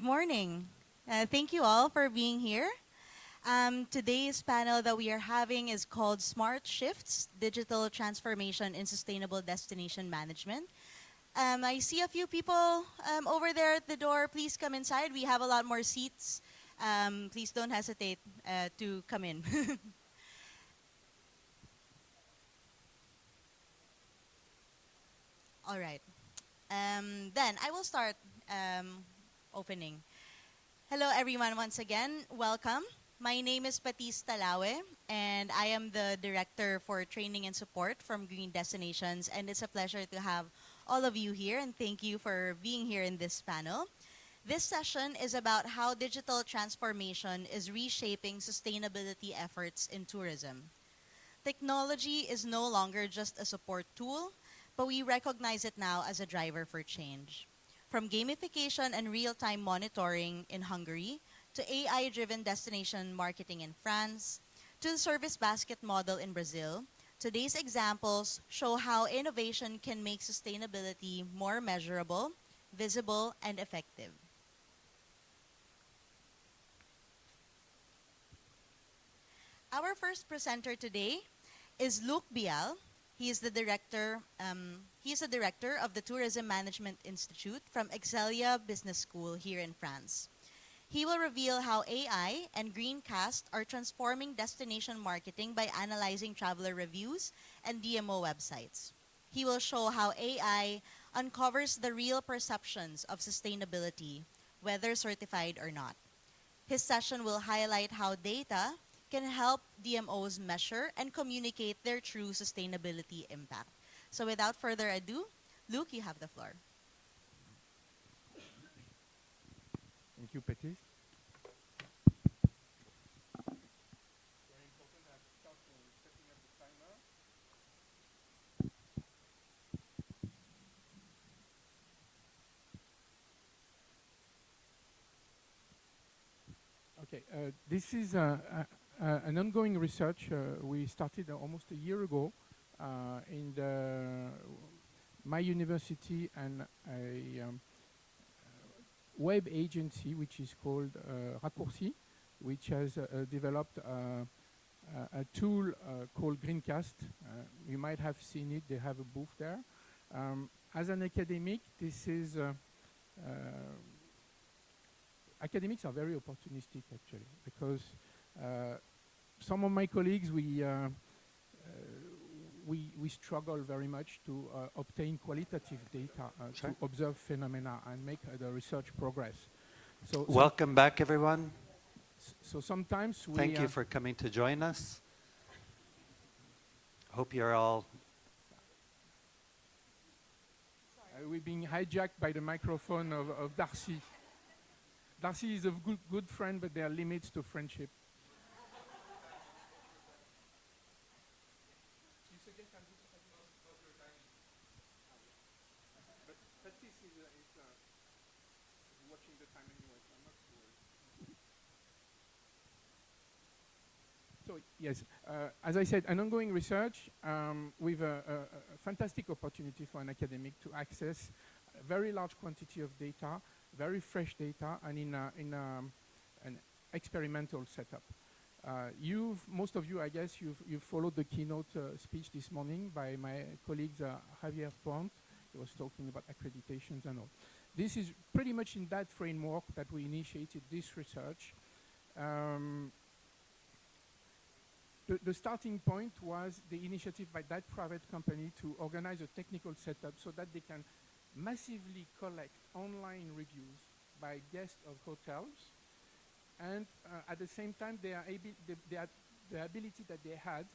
Morning. Thank you all for being here. Today's panel that we are having is called Smart Shifts, Digital Transformation in Sustainable Destination Management. I see a few people over there at the door. Please come inside. We have a lot more seats. Please don't hesitate to come in. All right. Then I will start opening. Hello, everyone, once again. Welcome. My name is Patis Talawe, and I am the Director for Training and Support from Green Destinations, and it's a pleasure to have all of you here, and thank you for being here in this panel. This session is about how digital transformation is reshaping sustainability efforts in tourism. Technology is no longer just a support tool, but we recognize it now as a driver for change. From gamification and real-time monitoring in Hungary, to AI-driven destination marketing in France, to the service basket model in Brazil, today's examples show how innovation can make sustainability more measurable, visible, and effective. Our first presenter today is Luc Bial. He is the director. He is the director of the Tourism Management Institute from Excelia Business School here in France. He will reveal how AI and Greencast are transforming destination marketing by analyzing traveler reviews and DMO websites. He will show how AI uncovers the real perceptions of sustainability, whether certified or not. His session will highlight how data can help DMOs measure and communicate their true sustainability impact. So without further ado, Luc, you have the floor. Thank you, Petit. Okay, this is an ongoing research we started almost a year ago in my university and a web agency which is called Raccourci, which has developed a tool called Greencast. You might have seen it, they have a booth there. As an academic, this is academics are very opportunistic actually, because some of my colleagues, we struggle very much to obtain qualitative data to observe phenomena and make the research progress. So welcome back, everyone. So sometimes we... Thank you for coming to join us. Hope you're all... we're being hijacked by the microphone of Darcy. Darcy is a good friend, but there are limits to friendship. But this is watching the time anyway, so I'm not sure. So yes, as I said, an ongoing research with a fantastic opportunity for an academic to access a very large quantity of data, very fresh data, and in an experimental setup. Most of you, I guess, you've followed the keynote speech this morning by my colleagues Javier Font. He was talking about accreditations and all. This is pretty much in that framework that we initiated this research. The starting point was the initiative by that private company to organize a technical setup so that they can massively collect online reviews by guests of hotels, and at the same time the ability that they had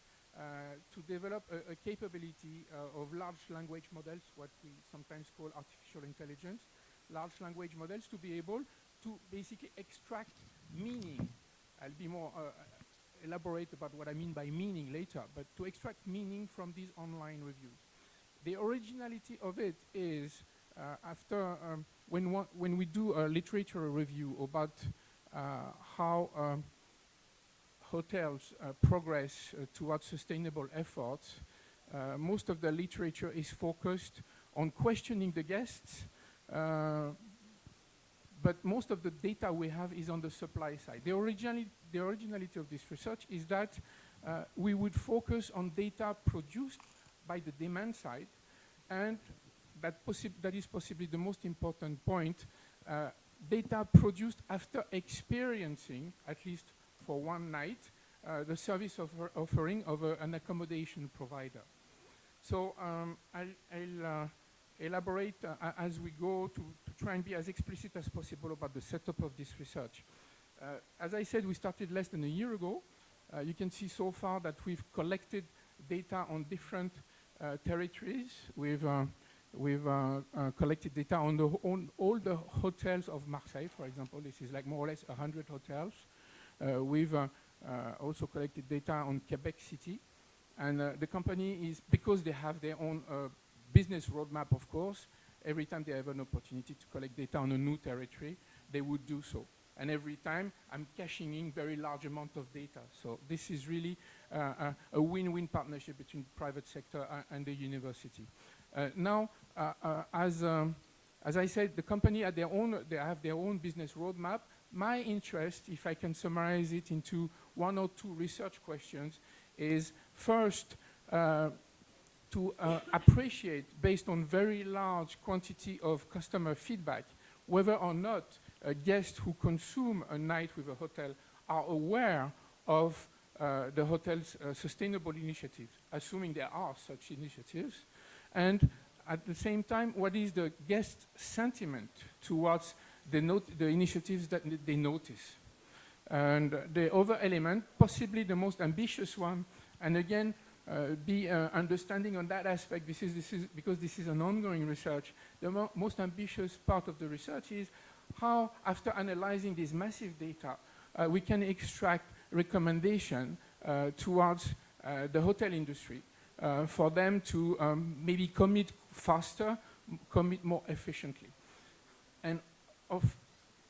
to develop a capability of large language models, what we sometimes call artificial intelligence, large language models, to be able to basically extract meaning. I'll be more elaborate about what I mean by meaning later, but to extract meaning from these online reviews. The originality of it is when we do a literature review about how hotels progress towards sustainable efforts, most of the literature is focused on questioning the guests, but most of the data we have is on the supply side. The originality of this research is that we would focus on data produced by the demand side, and that is possibly the most important point, data produced after experiencing, at least for one night, the service offering of an accommodation provider. So I'll elaborate as we go to try and be as explicit as possible about the setup of this research. As I said, we started less than a year ago. You can see so far that we've collected data on different territories. We've collected data on all the hotels of Marseille, for example. This is like more or less 100 hotels. We've also collected data on Quebec City. And the company is, because they have their own business roadmap, of course, every time they have an opportunity to collect data on a new territory, they would do so. And every time, I'm cashing in very large amount of data. So this is really a win-win partnership between the private sector and the university. Now, as I said, the company they have their own business roadmap. My interest, if I can summarize it into one or two research questions, is first to appreciate, based on very large quantity of customer feedback, whether or not guests who consume a night with a hotel are aware of the hotel's sustainable initiatives, assuming there are such initiatives. And at the same time, what is the guest sentiment towards the initiatives that they notice? And the other element, possibly the most ambitious one, and again, be understanding on that aspect, because this is an ongoing research, the most ambitious part of the research is how, after analyzing this massive data, we can extract recommendation towards the hotel industry for them to maybe commit faster, commit more efficiently. And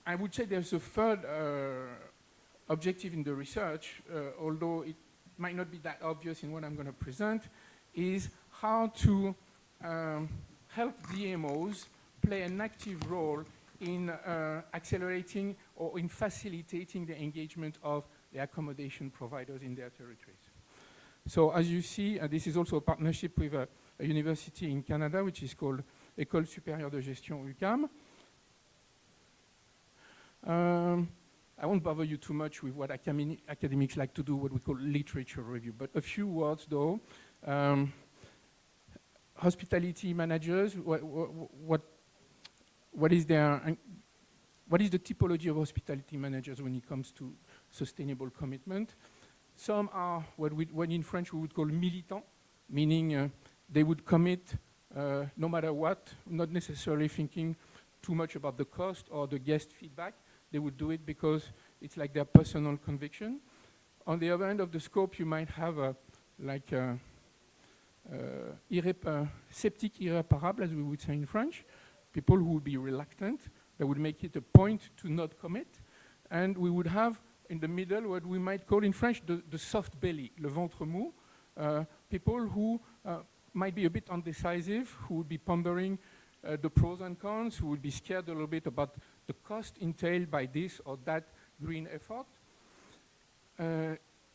I would say there's a third objective in the research, although it might not be that obvious in what I'm going to present, is how to help DMOs play an active role in accelerating or in facilitating the engagement of the accommodation providers in their territories. So as you see, this is also a partnership with a university in Canada, which is called École Supérieure de Gestion UQAM. I won't bother you too much with what academics like to do, what we call literature review, but a few words though. Hospitality managers, what is the typology of hospitality managers when it comes to sustainable commitment? Some are what in French we would call militants, meaning they would commit no matter what, not necessarily thinking too much about the cost or the guest feedback. They would do it because it's like their personal conviction. On the other end of the scope, you might have sceptique irréparable, as we would say in French, people who would be reluctant, that would make it a point to not commit. And we would have in the middle what we might call in French the soft belly, le ventre mou, people who might be a bit undecisive, who would be pondering the pros and cons, who would be scared a little bit about the cost entailed by this or that green effort.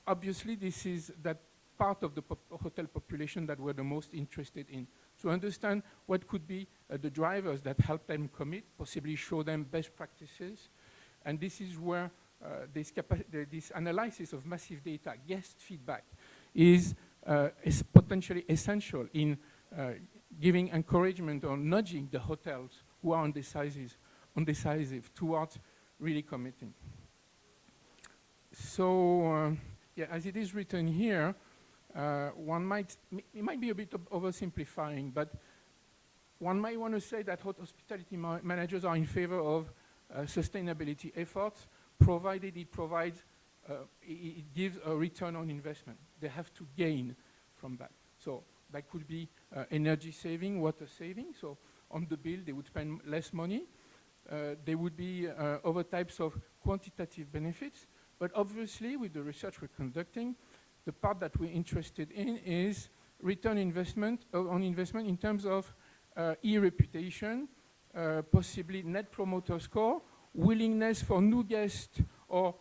Obviously, this is that part of the hotel population that we're the most interested in. To understand what could be the drivers that help them commit, possibly show them best practices. And this is where this analysis of massive data, guest feedback, is potentially essential in giving encouragement or nudging the hotels who are undecisive towards really committing. So, yeah, as it is written here, it might be a bit oversimplifying, but one might want to say that hospitality managers are in favor of sustainability efforts, provided it gives a return on investment. They have to gain from that. So that could be energy saving, water saving. So on the bill, they would spend less money. There would be other types of quantitative benefits. But obviously, with the research we're conducting, the part that we're interested in is return on investment in terms of e-reputation, possibly net promoter score, willingness for new guests or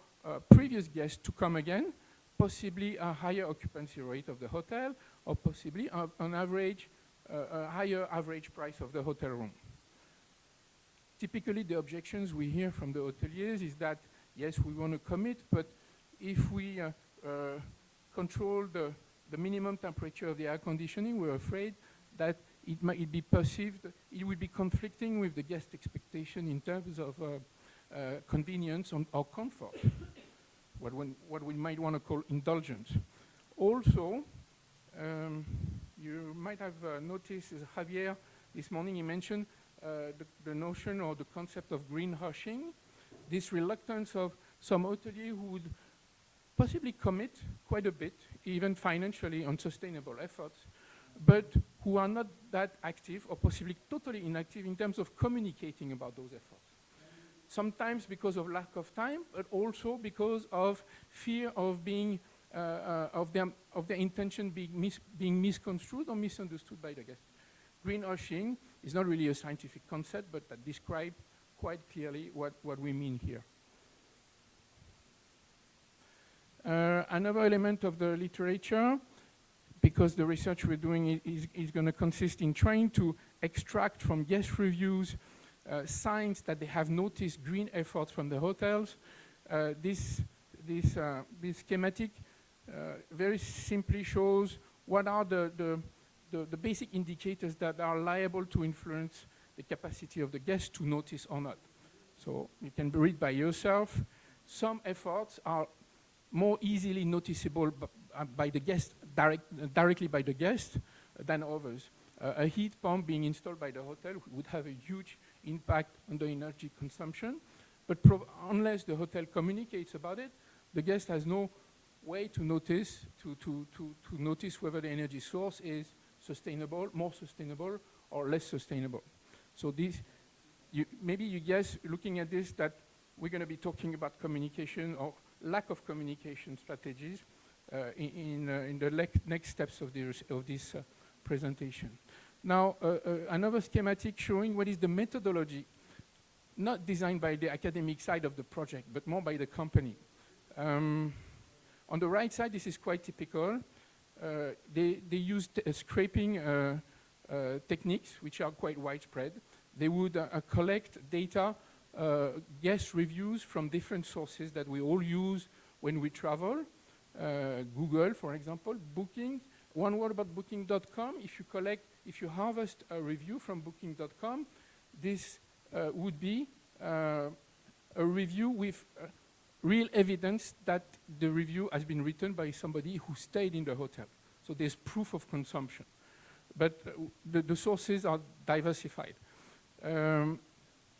previous guests to come again, possibly a higher occupancy rate of the hotel, or possibly on average, a higher average price of the hotel room. Typically, the objections we hear from the hoteliers is that, yes, we want to commit, but if we control the minimum temperature of the air conditioning, we're afraid that it might be perceived, it will be conflicting with the guest expectation in terms of convenience or comfort, what we might want to call indulgence. Also, you might have noticed Javier this morning, he mentioned the notion or the concept of greenwashing, this reluctance of some hoteliers who would possibly commit quite a bit, even financially, on sustainable efforts, but who are not that active or possibly totally inactive in terms of communicating about those efforts. Sometimes because of lack of time, but also because of fear of being of their intention being misconstrued or misunderstood by the guest. Greenwashing is not really a scientific concept, but that describes quite clearly what we mean here. Another element of the literature, because the research we're doing is going to consist in trying to extract from guest reviews signs that they have noticed green efforts from the hotels. This schematic very simply shows what are the basic indicators that are liable to influence the capacity of the guest to notice or not. So you can read by yourself. Some efforts are more easily noticeable by the guest, directly by the guest than others. A heat pump being installed by the hotel would have a huge impact on the energy consumption, but unless the hotel communicates about it, the guest has no way to notice notice whether the energy source is sustainable, more sustainable, or less sustainable. So this, maybe you guess, looking at this, that we're going to be talking about communication or lack of communication strategies in the next steps of this presentation. Now, another schematic showing what is the methodology, not designed by the academic side of the project, but more by the company. On the right side, this is quite typical. They used scraping techniques, which are quite widespread. They would collect data, guest reviews from different sources that we all use when we travel. Google, for example, Booking. One word about Booking.com. If you harvest a review from Booking.com, this would be a review with real evidence that the review has been written by somebody who stayed in the hotel. So there's proof of consumption. But the sources are diversified.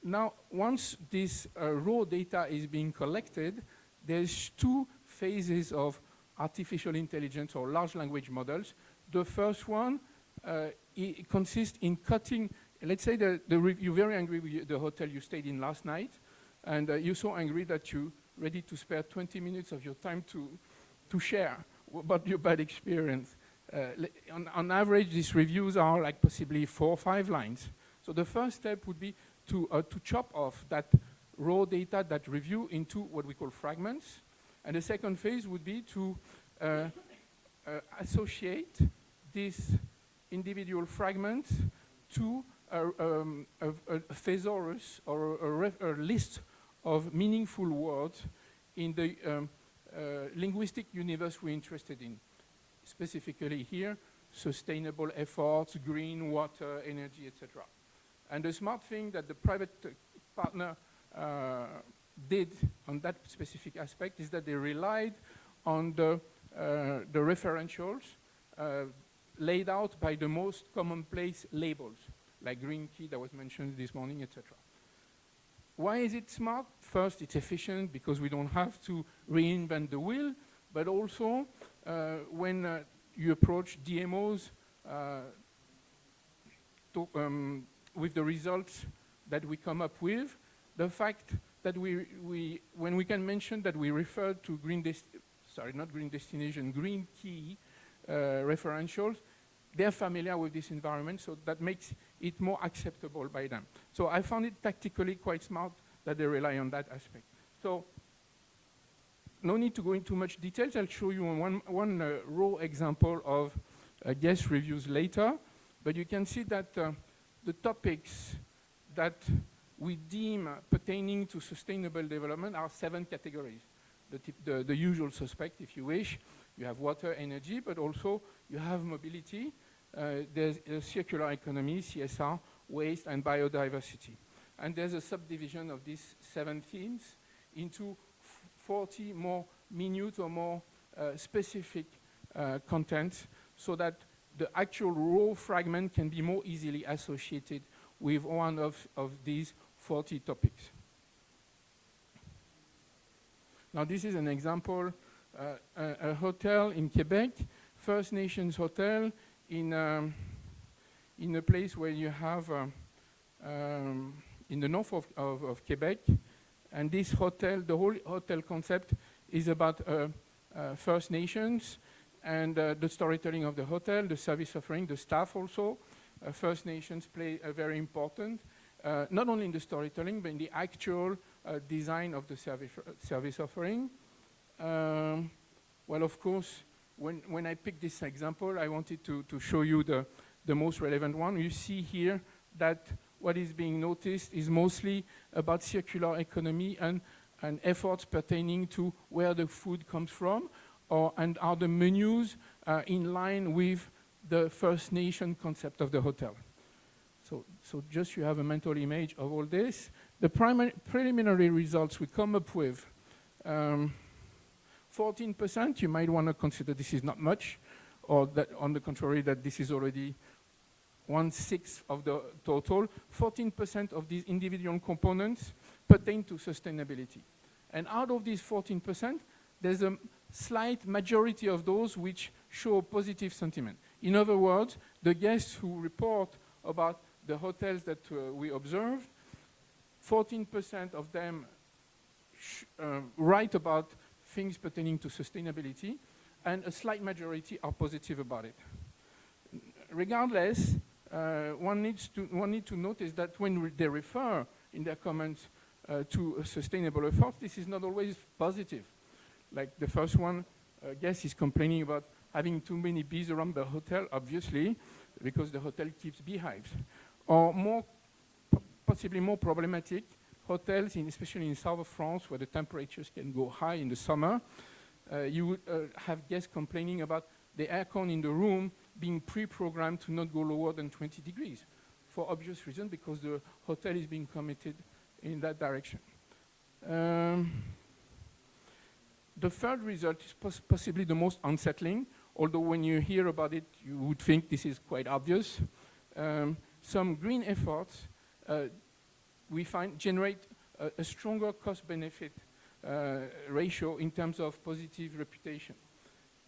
Now, once this raw data is being collected, there's two phases of artificial intelligence or large language models. The first one it consists in cutting, let's say you're very angry with the hotel you stayed in last night, and you're so angry that you're ready to spare 20 minutes of your time to share about your bad experience. On average, these reviews are like possibly 4 or 5 lines. So the first step would be to chop off that raw data, that review, into what we call fragments. And the second phase would be to associate these individual fragments to a thesaurus or a list of meaningful words in the linguistic universe we're interested in. Specifically here, sustainable efforts, green, water, energy, etc. And the smart thing that the private partner did on that specific aspect is that they relied on the referentials laid out by the most commonplace labels, like green key that was mentioned this morning, etc. Why is it smart? First, it's efficient because we don't have to reinvent the wheel, but also when you approach DMOs with the results that we come up with, the fact that when we can mention that we refer to green key referentials, they're familiar with this environment, so that makes it more acceptable by them. So I found it tactically quite smart that they rely on that aspect. So no need to go into much details. I'll show you one raw example of guest reviews later. But you can see that the topics that we deem pertaining to sustainable development are 7 categories. The usual suspect, if you wish. You have water, energy, but also you have mobility. There's a circular economy, CSR, waste, and biodiversity. And there's a subdivision of these 7 themes into 40 more minute or more specific content, so that the actual raw fragment can be more easily associated with one of these 40 topics. Now this is an example, a hotel in Quebec, First Nations hotel in a place where you have, in the north of Quebec. And this hotel, the whole hotel concept is about First Nations and the storytelling of the hotel, the service offering, the staff also. First Nations play a very important, not only in the storytelling, but in the actual design of the service offering. Well, of course, when I picked this example, I wanted to show you the most relevant one. You see here that what is being noticed is mostly about circular economy and efforts pertaining to where the food comes from, and are the menus in line with the First Nation concept of the hotel. So just you have a mental image of all this. The preliminary results we come up with, 14%, you might want to consider this is not much, or that on the contrary, that this is already 1/6 of the total. 14% of these individual components pertain to sustainability. And out of these 14%, there's a slight majority of those which show positive sentiment. In other words, the guests who report about the hotels that we observed, 14% of them write about things pertaining to sustainability, and a slight majority are positive about it. Regardless, one needs to notice that when they refer in their comments to a sustainable effort, this is not always positive. Like the first one, guest is complaining about having too many bees around the hotel, obviously, because the hotel keeps beehives. Or possibly more problematic, hotels, especially in south of France, where the temperatures can go high in the summer, you would have guests complaining about the aircon in the room being pre-programmed to not go lower than 20 degrees, for obvious reasons, because the hotel is being committed in that direction. The third result is possibly the most unsettling, although when you hear about it, you would think this is quite obvious. Some green efforts we find generate a stronger cost-benefit ratio in terms of positive reputation.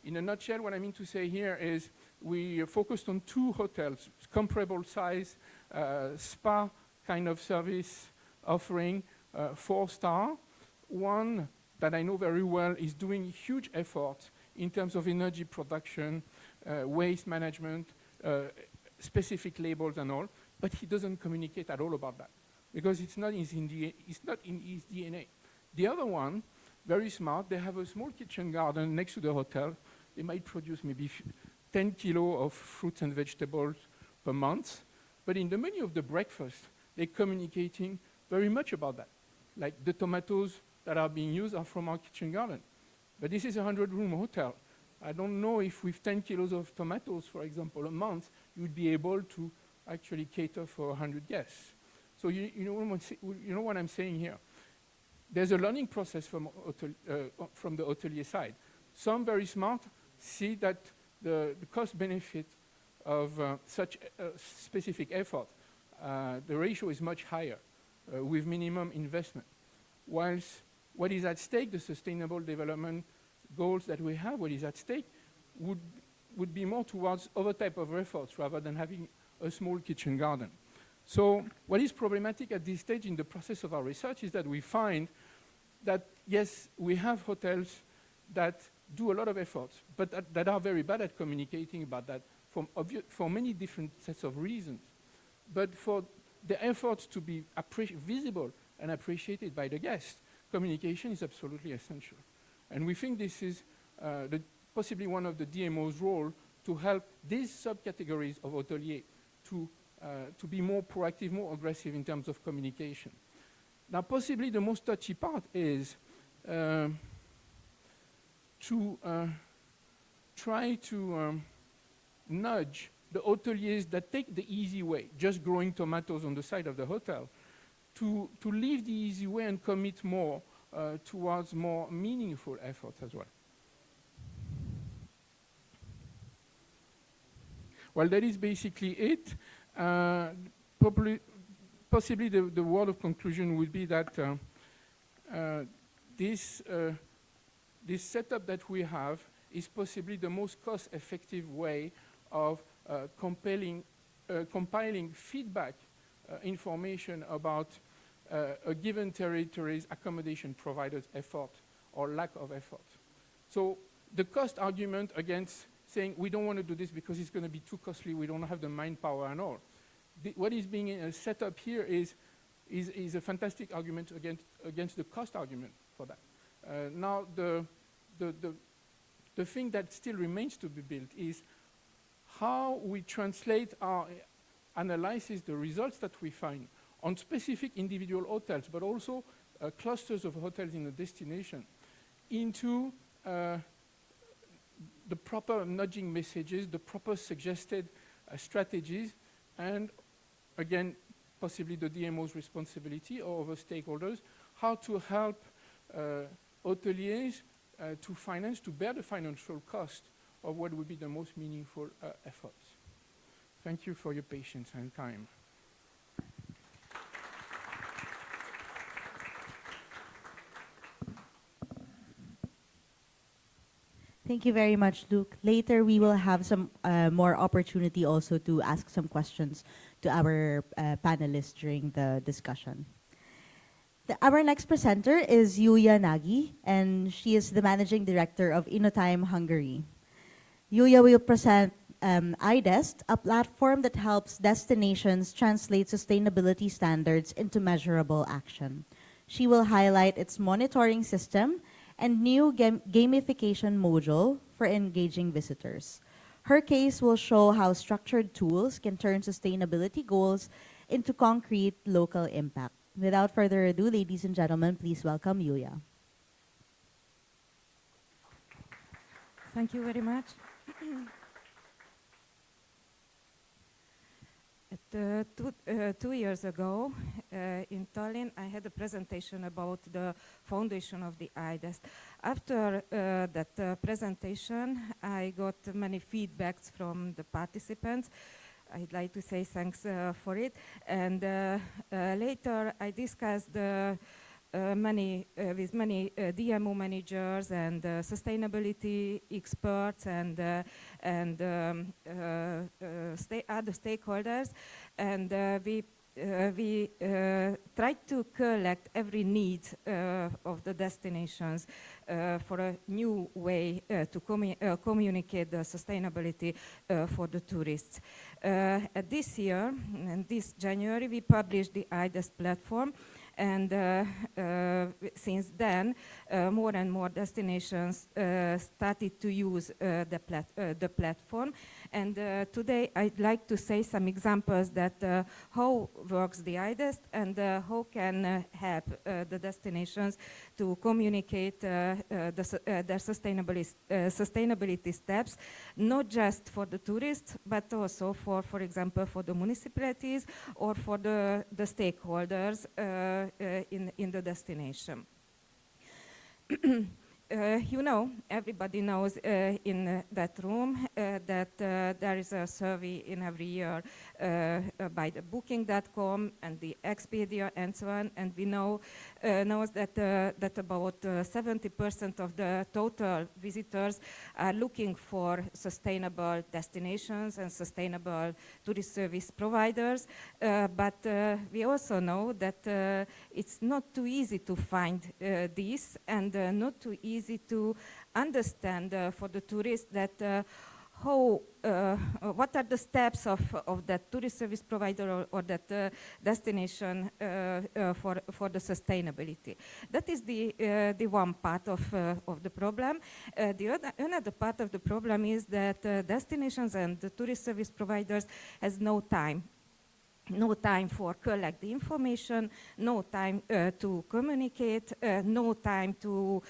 In a nutshell, what I mean to say here is we focused on 2 hotels, comparable size, spa kind of service offering, 4-star. One that I know very well is doing huge efforts in terms of energy production, waste management, specific labels and all, but he doesn't communicate at all about that because it's not in his DNA. The other one, very smart, they have a small kitchen garden next to the hotel. They might produce maybe 10 kilos of fruits and vegetables per month, but in the menu of the breakfast, they're communicating very much about that. Like the tomatoes that are being used are from our kitchen garden. But this is a 100-room hotel. I don't know if with 10 kilos of tomatoes, for example, a month, you'd be able to actually cater for 100 guests. So you know what I'm saying here. There's a learning process from the hotelier side. Some very smart see that the cost benefit of such a specific effort, the ratio is much higher with minimum investment. Whilst what is at stake, the sustainable development goals that we have, what is at stake, would be more towards other type of efforts rather than having a small kitchen garden. So what is problematic at this stage in the process of our research is that we find that, yes, we have hotels that do a lot of efforts, but that are very bad at communicating about that for many different sets of reasons. But for the efforts to be visible and appreciated by the guests. Communication is absolutely essential. And we think this is possibly one of the DMO's role to help these subcategories of hotelier to be more proactive, more aggressive in terms of communication. Now, possibly the most touchy part is to try to nudge the hoteliers that take the easy way, just growing tomatoes on the side of the hotel, to leave the easy way and commit more towards more meaningful efforts as well. Well, that is basically it. Possibly the word of conclusion would be that this setup that we have is possibly the most cost-effective way of compiling feedback information about a given territory's accommodation provider's effort or lack of effort. So the cost argument against saying we don't want to do this because it's going to be too costly, we don't have the manpower and all. What is being set up here is a fantastic argument against the cost argument for that. Now the thing that still remains to be built is how we translate our analysis, the results that we find on specific individual hotels, but also clusters of hotels in a destination, into the proper nudging messages, the proper suggested strategies, and again, possibly the DMO's responsibility or other stakeholders, how to help hoteliers to bear the financial cost of what would be the most meaningful efforts. Thank you for your patience and time. Thank you very much, Luke. Later, we will have some more opportunity also to ask some questions to our panelists during the discussion. Our next presenter is Yuya Nagy, and she is the Managing Director of InnoTime Hungary. Yuya will present iDest, a platform that helps destinations translate sustainability standards into measurable action. She will highlight its monitoring system and new gamification module for engaging visitors. Her case will show how structured tools can turn sustainability goals into concrete local impact. Without further ado, ladies and gentlemen, please welcome Yuya. Thank you very much. Two years ago, in Tallinn, I had a presentation about the foundation of the iDest. After that presentation, I got many feedbacks from the participants. I'd like to say thanks for it. And later, I discussed with many DMO managers and sustainability experts and other stakeholders, and we tried to collect every need of the destinations for a new way to communicate the sustainability for the tourists. This year, and this January, we published the iDest platform. And since then, more and more destinations started to use the platform. And today, I'd like to say some examples that how works the iDest and how can help the destinations to communicate their sustainability steps, not just for the tourists, but also for example, for the municipalities or for the stakeholders in the destination. Everybody knows in that room that there is a survey in every year by the Booking.com and the Expedia and so on, and we knows that about 70% of the total visitors are looking for sustainable destinations and sustainable tourist service providers, but we also know that it's not too easy to find this, and not too easy to understand for the tourists that what are the steps of that tourist service provider or that destination for the sustainability. That is the one part of the problem. Another part of the problem is that destinations and the tourist service providers has no time for collect the information, no time to communicate, no time to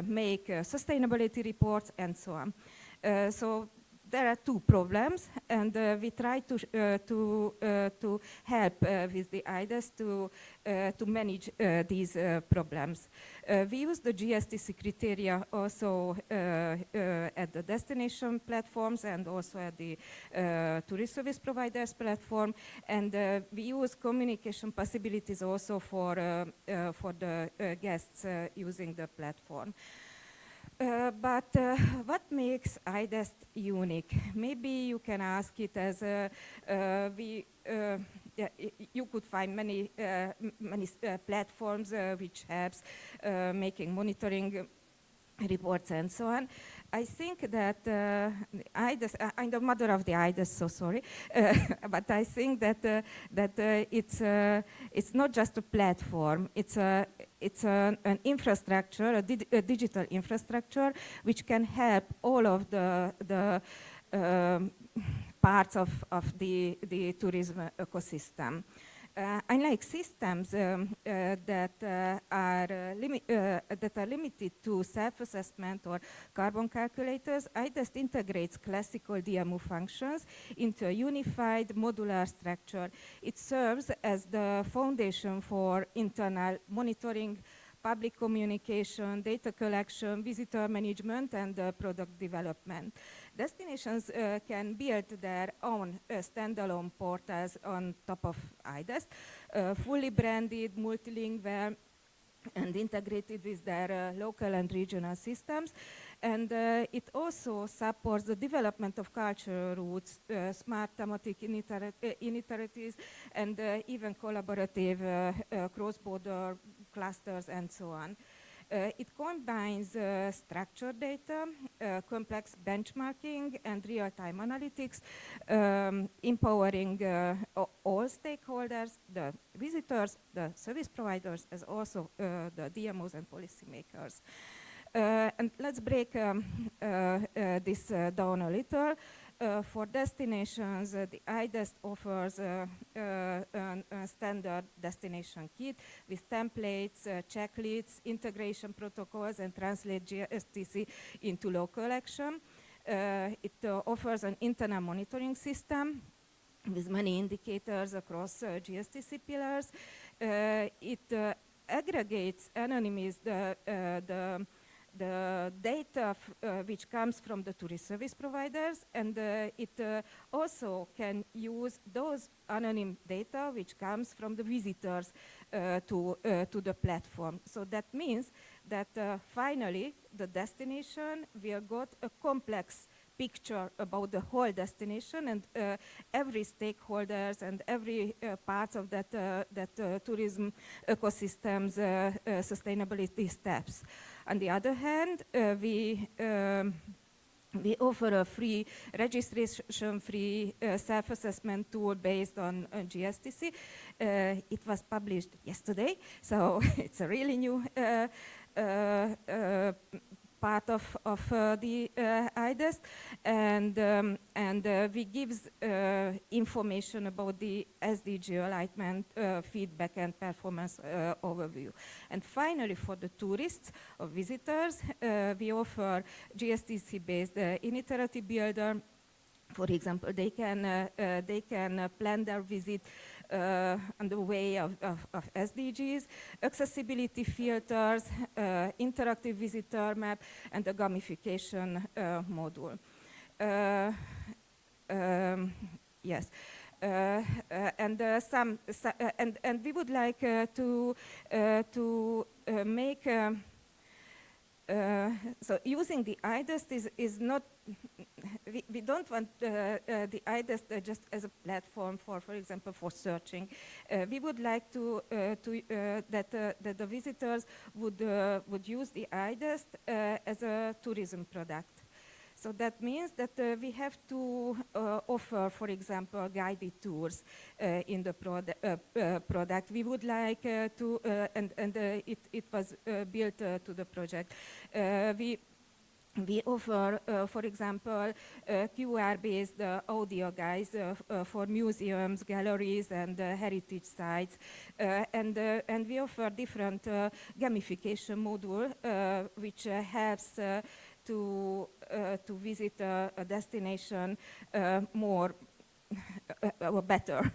make sustainability reports, and so on. So there are two problems, and we try to help with the IDES to manage these problems. We use the GSTC criteria also at the destination platforms and also at the tourist service providers platform, and we use communication possibilities also for the guests using the platform. But what makes IDEST unique? Maybe you can ask it as you could find many platforms which helps making monitoring reports and so on. I think that I'm the mother of the IDES, so sorry, but I think that it's not just a platform. It's an infrastructure, a digital infrastructure, which can help all of the parts of the tourism ecosystem. Unlike systems that are limited to self-assessment or carbon calculators, IDEST integrates classical DMO functions into a unified modular structure. It serves as the foundation for internal monitoring, public communication, data collection, visitor management, and product development. Destinations can build their own standalone portals on top of IDEST, fully branded, multilingual, and integrated with their local and regional systems. And it also supports the development of cultural routes, smart thematic initiatives, and even collaborative cross-border clusters and so on. It combines structured data, complex benchmarking, and real-time analytics, empowering all stakeholders, the visitors, the service providers, as also the DMOs and policymakers. And let's break this down a little. For destinations, the IDEST offers a standard destination kit with templates, checklists, integration protocols, and translate GSTC into local action. It offers an internal monitoring system with many indicators across GSTC pillars. It aggregates, anonymize the data which comes from the tourist service providers, and it also can use those anonymous data which comes from the visitors to the platform. So that means that finally the destination will got a complex picture about the whole destination, and every stakeholders and every part of that tourism ecosystem's sustainability steps. On the other hand, we offer a free registration-free self-assessment tool based on GSTC. It was published yesterday, so it's a really new part of the IDEST, and we gives information about the SDG alignment, feedback, and performance overview. And finally, for the tourists or visitors, we offer GSTC-based initiative builder. For example, they can plan their visit on the way of SDGs, accessibility filters, interactive visitor map, and the gamification module. Yes. And we would like to make so using the IDEST is not. We don't want the IDEST just as a platform for example, for searching. We would like that the visitors would use the IDEST as a tourism product. So that means that we have to offer, for example, guided tours in the product. We would like to, and it was built to the project. We offer, for example, QR-based audio guides for museums, galleries, and heritage sites. And we offer different gamification module, which helps to visit a destination more or better.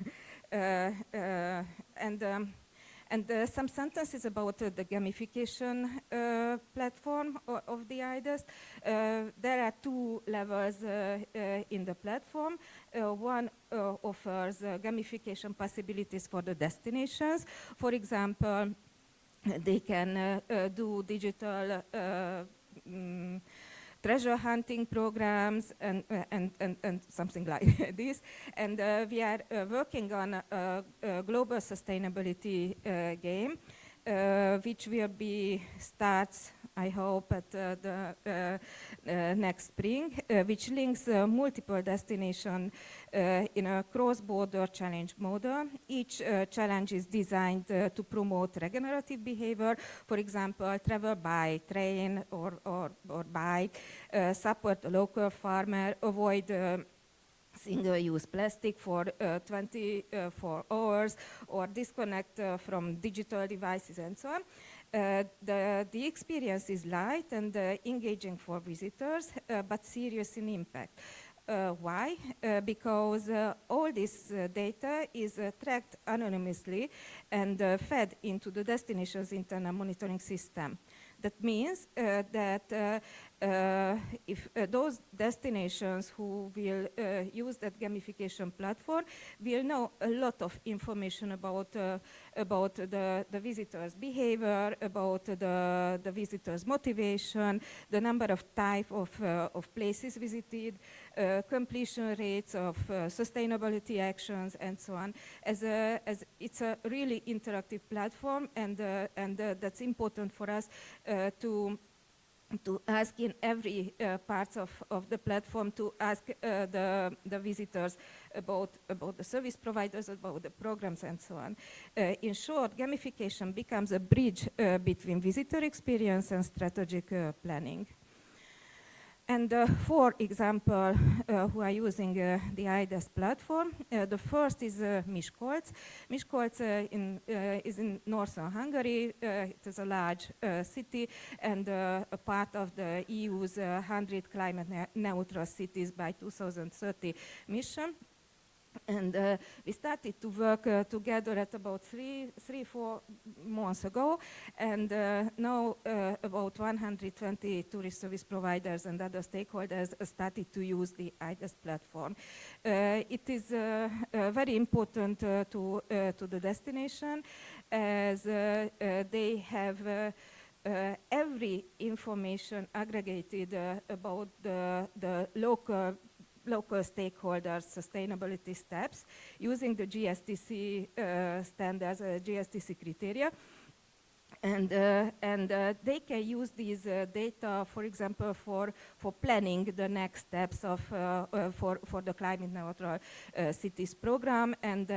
And some sentences about the gamification platform of the IDES. There are two levels in the platform. One offers gamification possibilities for the destinations. For example, they can do digital treasure hunting programs and something like this. And we are working on a global sustainability game, which will be starts, I hope, at the next spring, which links multiple destinations in a cross-border challenge model. Each challenge is designed to promote regenerative behavior, for example, travel by train or bike, support the local farmer, avoid single-use plastic for 24 hours, or disconnect from digital devices and so on. The experience is light and engaging for visitors, but serious in impact. Why? Because all this data is tracked anonymously and fed into the destination's internal monitoring system. That means that if those destinations who will use that gamification platform will know a lot of information about the visitor's behavior, about the visitor's motivation, the number of type of places visited, completion rates of sustainability actions, and so on. As it's a really interactive platform, and that's important for us to ask in every part of the platform, to ask the visitors about the service providers, about the programs, and so on. In short, gamification becomes a bridge between visitor experience and strategic planning. And for example, who are using the IDES platform, the first is Miskolc. Miskolc is in northern Hungary. It is a large city and a part of the EU's 100 climate neutral cities by 2030 mission. And we started to work together at about 4 months ago, and now about 120 tourist service providers and other stakeholders started to use the IDES platform. It is very important to the destination, as they have every information aggregated about the local stakeholders' sustainability steps using the GSTC standards, GSTC criteria. And they can use these data, for example, for planning the next steps of for the climate neutral cities program, and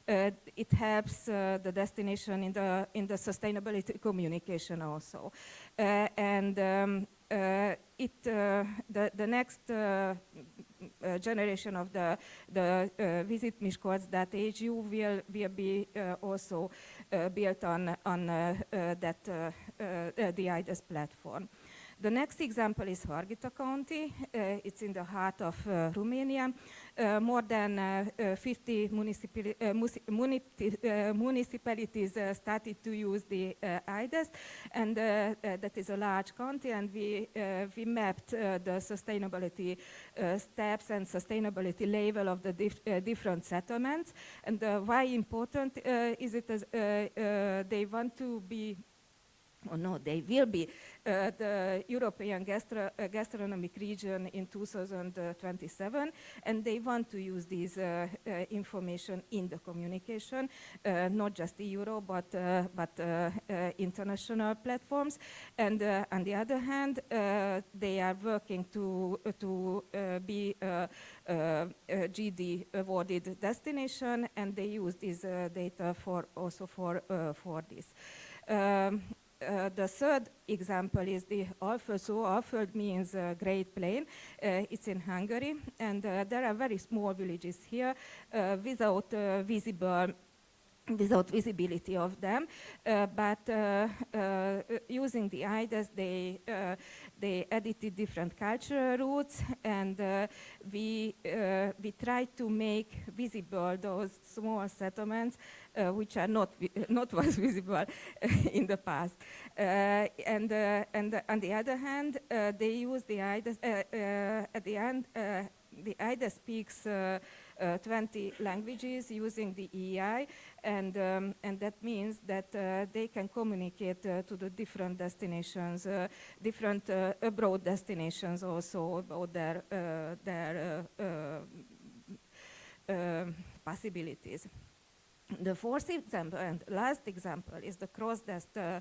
it helps the destination in the sustainability communication also. The next generation of the Visit Miskolc.hu will be also built on the IDES platform. The next example is Harghita County. It's in the heart of Romania. More than 50 municipalities started to use the IDES, and that is a large county, and we mapped the sustainability steps and sustainability level of the different settlements. And why important is it, as they want to be or no, they will be the European gastronomic region in 2027, and they want to use this information in the communication, not just the Euro, but international platforms. And on the other hand, they are working to be a GD awarded destination, and they use this data also for this. The third example is the Alföld. So Alföld means Great Plain. It's in Hungary, and there are very small villages here without visibility of them, but using the IDES, they edited different cultural roots, and we tried to make visible those small settlements which are not was visible in the past. And on the other hand, they use the IDES. At the end, the IDES speaks 20 languages using the EI, and that means that they can communicate to the different destinations, different abroad destinations also about their possibilities. The fourth example and last example is the CrossDest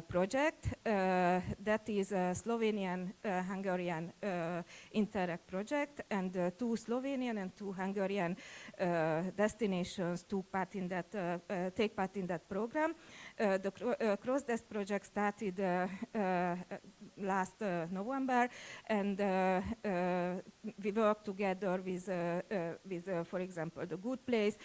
project. That is a Slovenian-Hungarian Interact project, and 2 Slovenian and 2 Hungarian destinations take part in that program. The CrossDest project started last November, and we worked together with for example, the Good Place,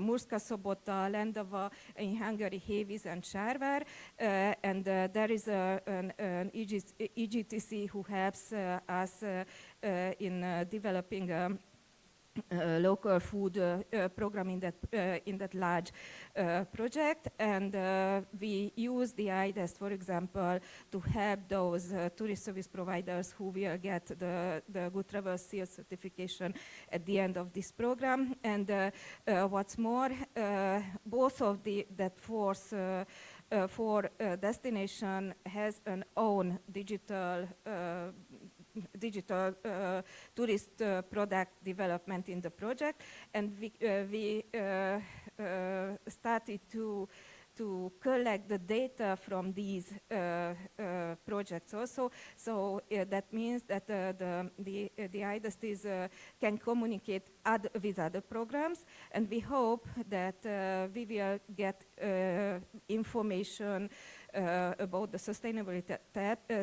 Murska Sobota, Lendava, in Hungary, Hévíz and Sárvár, and there is an EGTC who helps us in developing local food program in that large project, and we use the IDES, for example, to help those tourist service providers who will get the Good Travel Seal certification at the end of this program. And what's more, both of that four destination has an own digital tourist product development in the project, and we started to collect the data from these projects also. So that means that the IDES can communicate with other programs, and we hope that we will get information about the sustainability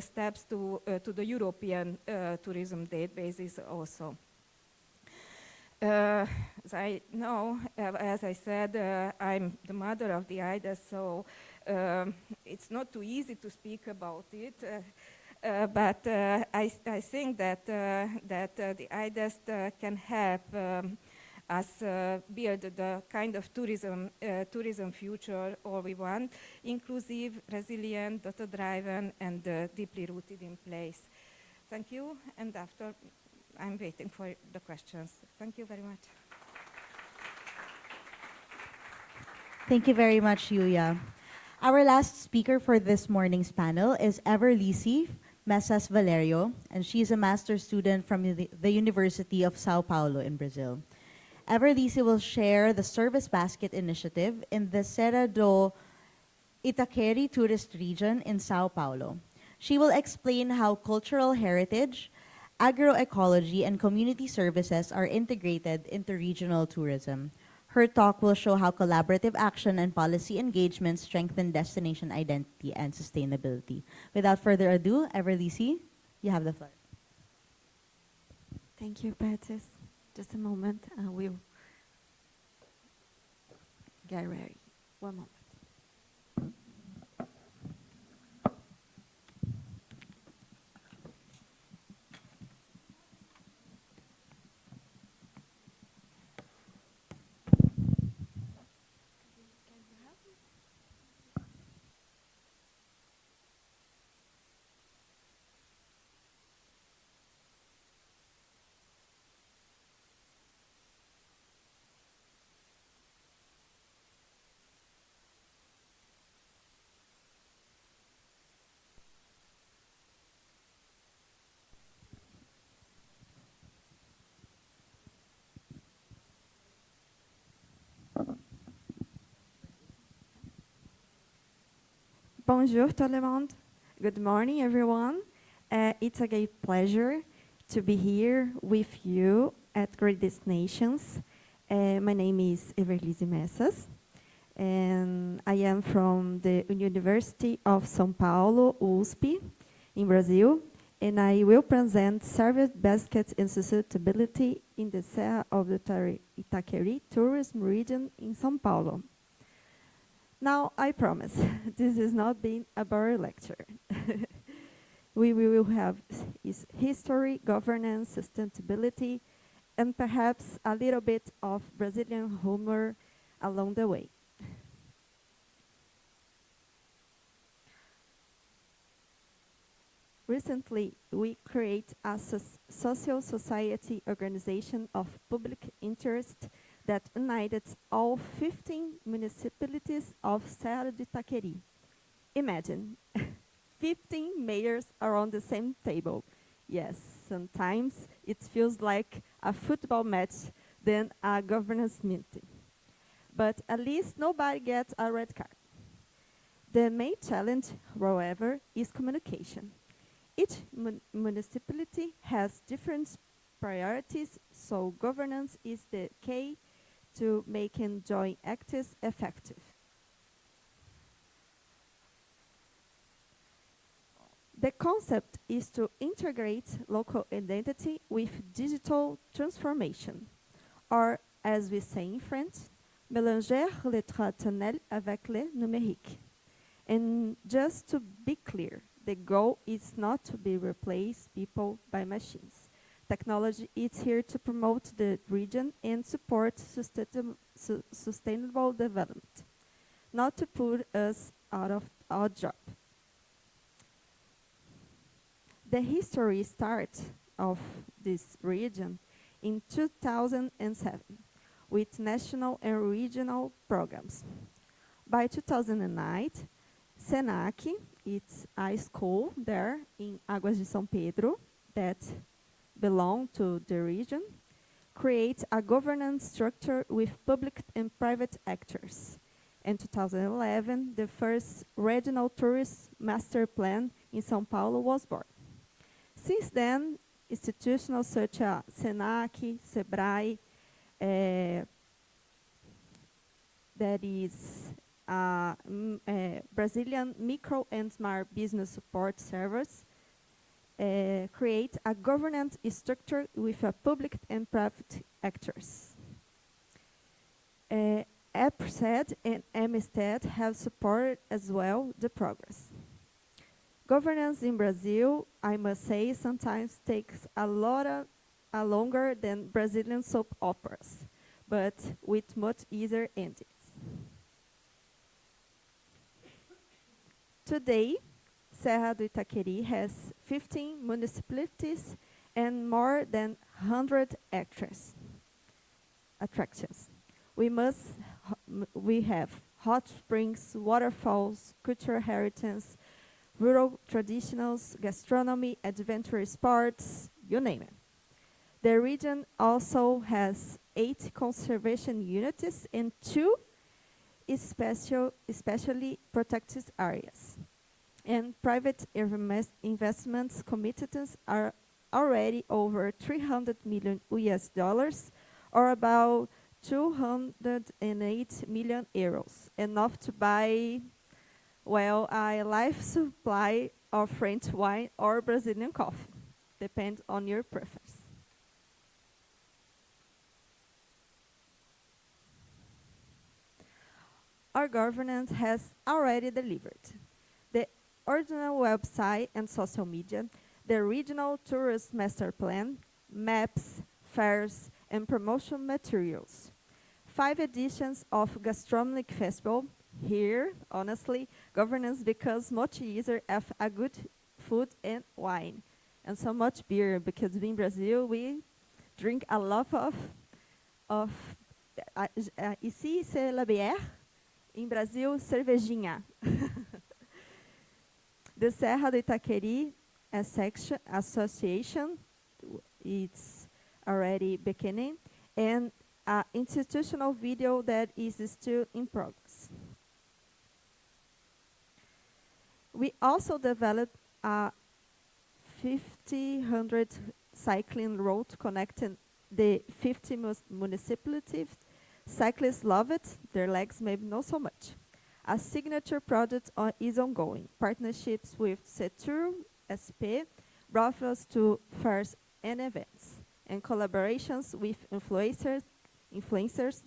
steps to the European tourism databases also. As I know, as I said, I'm the mother of the IDES, so it's not too easy to speak about it. But I think that the IDES can help us build the kind of tourism future all we want, inclusive, resilient, data-driven, and deeply rooted in place. Thank you, and after I'm waiting for the questions. Thank you very much. Thank you very much, Yulia. Our last speaker for this morning's panel is Everlisi Mesas Valerio, and she's a master's student from the University of São Paulo in Brazil. Everlisi will share the Service Basket Initiative in the Serra do Itaqueri tourist region in São Paulo. She will explain how cultural heritage, agroecology, and community services are integrated into regional tourism. Her talk will show how collaborative action and policy engagement strengthen destination identity and sustainability. Without further ado, Everlisi, you have the floor. Thank you, Beatrice. Just a moment, I will get ready. One moment. Bonjour tout le monde. Good morning, everyone. It's a great pleasure to be here with you at Great Destinations. My name is Everlise Messas, and I am from the University of São Paulo, USP, in Brazil, and I will present service baskets and sustainability in the Serra of the Itaqueri tourism region in São Paulo. Now, I promise, this is not being a boring lecture. We will have history, governance, sustainability, and perhaps a little bit of Brazilian humor along the way. Recently, we create a social society organization of public interest that united all 15 municipalities of Serra do Itaqueri. Imagine, 15 mayors around the same table. Yes, sometimes it feels like a football match than a governance meeting. But at least nobody gets a red card. The main challenge, however, is communication. Each municipality has different priorities, so governance is the key to making joint acts effective. The concept is to integrate local identity with digital transformation, or as we say in French, mélanger le traditionnel avec le numérique. And just to be clear, the goal is not to be replace people by machines. Technology is here to promote the region and support sustainable development, not to put us out of our job. The history starts of this region in 2007 with national and regional programs. By 2009, SENAC, it's a school there in Águas de São Pedro that belong to the region, create a governance structure with public and private actors. In 2011, the first regional tourist master plan in São Paulo was born. Since then, institutions such as SENAC, SEBRAE, that is Brazilian Micro and Smart Business Support Service, create a governance structure with public and private actors. EPSED and MSTED have supported as well the progress. Governance in Brazil, I must say, sometimes takes longer than Brazilian soap operas, but with much easier endings. Today, Serra do Itaqueri has 15 municipalities and more than 100 attractions. We have hot springs, waterfalls, cultural heritage, rural traditionals, gastronomy, adventure sports, you name it. The region also has 8 conservation units and 2 especially protected areas. And private investments commitments are already over 300 million US dollars, or about 208 million euros, enough to buy, well, a life supply of French wine or Brazilian coffee, depends on your preference. Our governance has already delivered. The original website and social media, the regional tourist master plan, maps, fairs, and promotion materials. 5 editions of gastronomic festival. Here, honestly, governance becomes much easier if a good food and wine, and so much beer, because in Brazil we drink a lot of ici c'est la bière. In Brazil, cervejinha. The Serra do Itaqueri Association, it's already beginning, and an institutional video that is still in progress. We also developed a 1,500 cycling route connecting the 50 municipalities. Cyclists love it, their legs maybe not so much. A signature project is ongoing. Partnerships with Setur, SP, brought us to fairs and events. And collaborations with influencers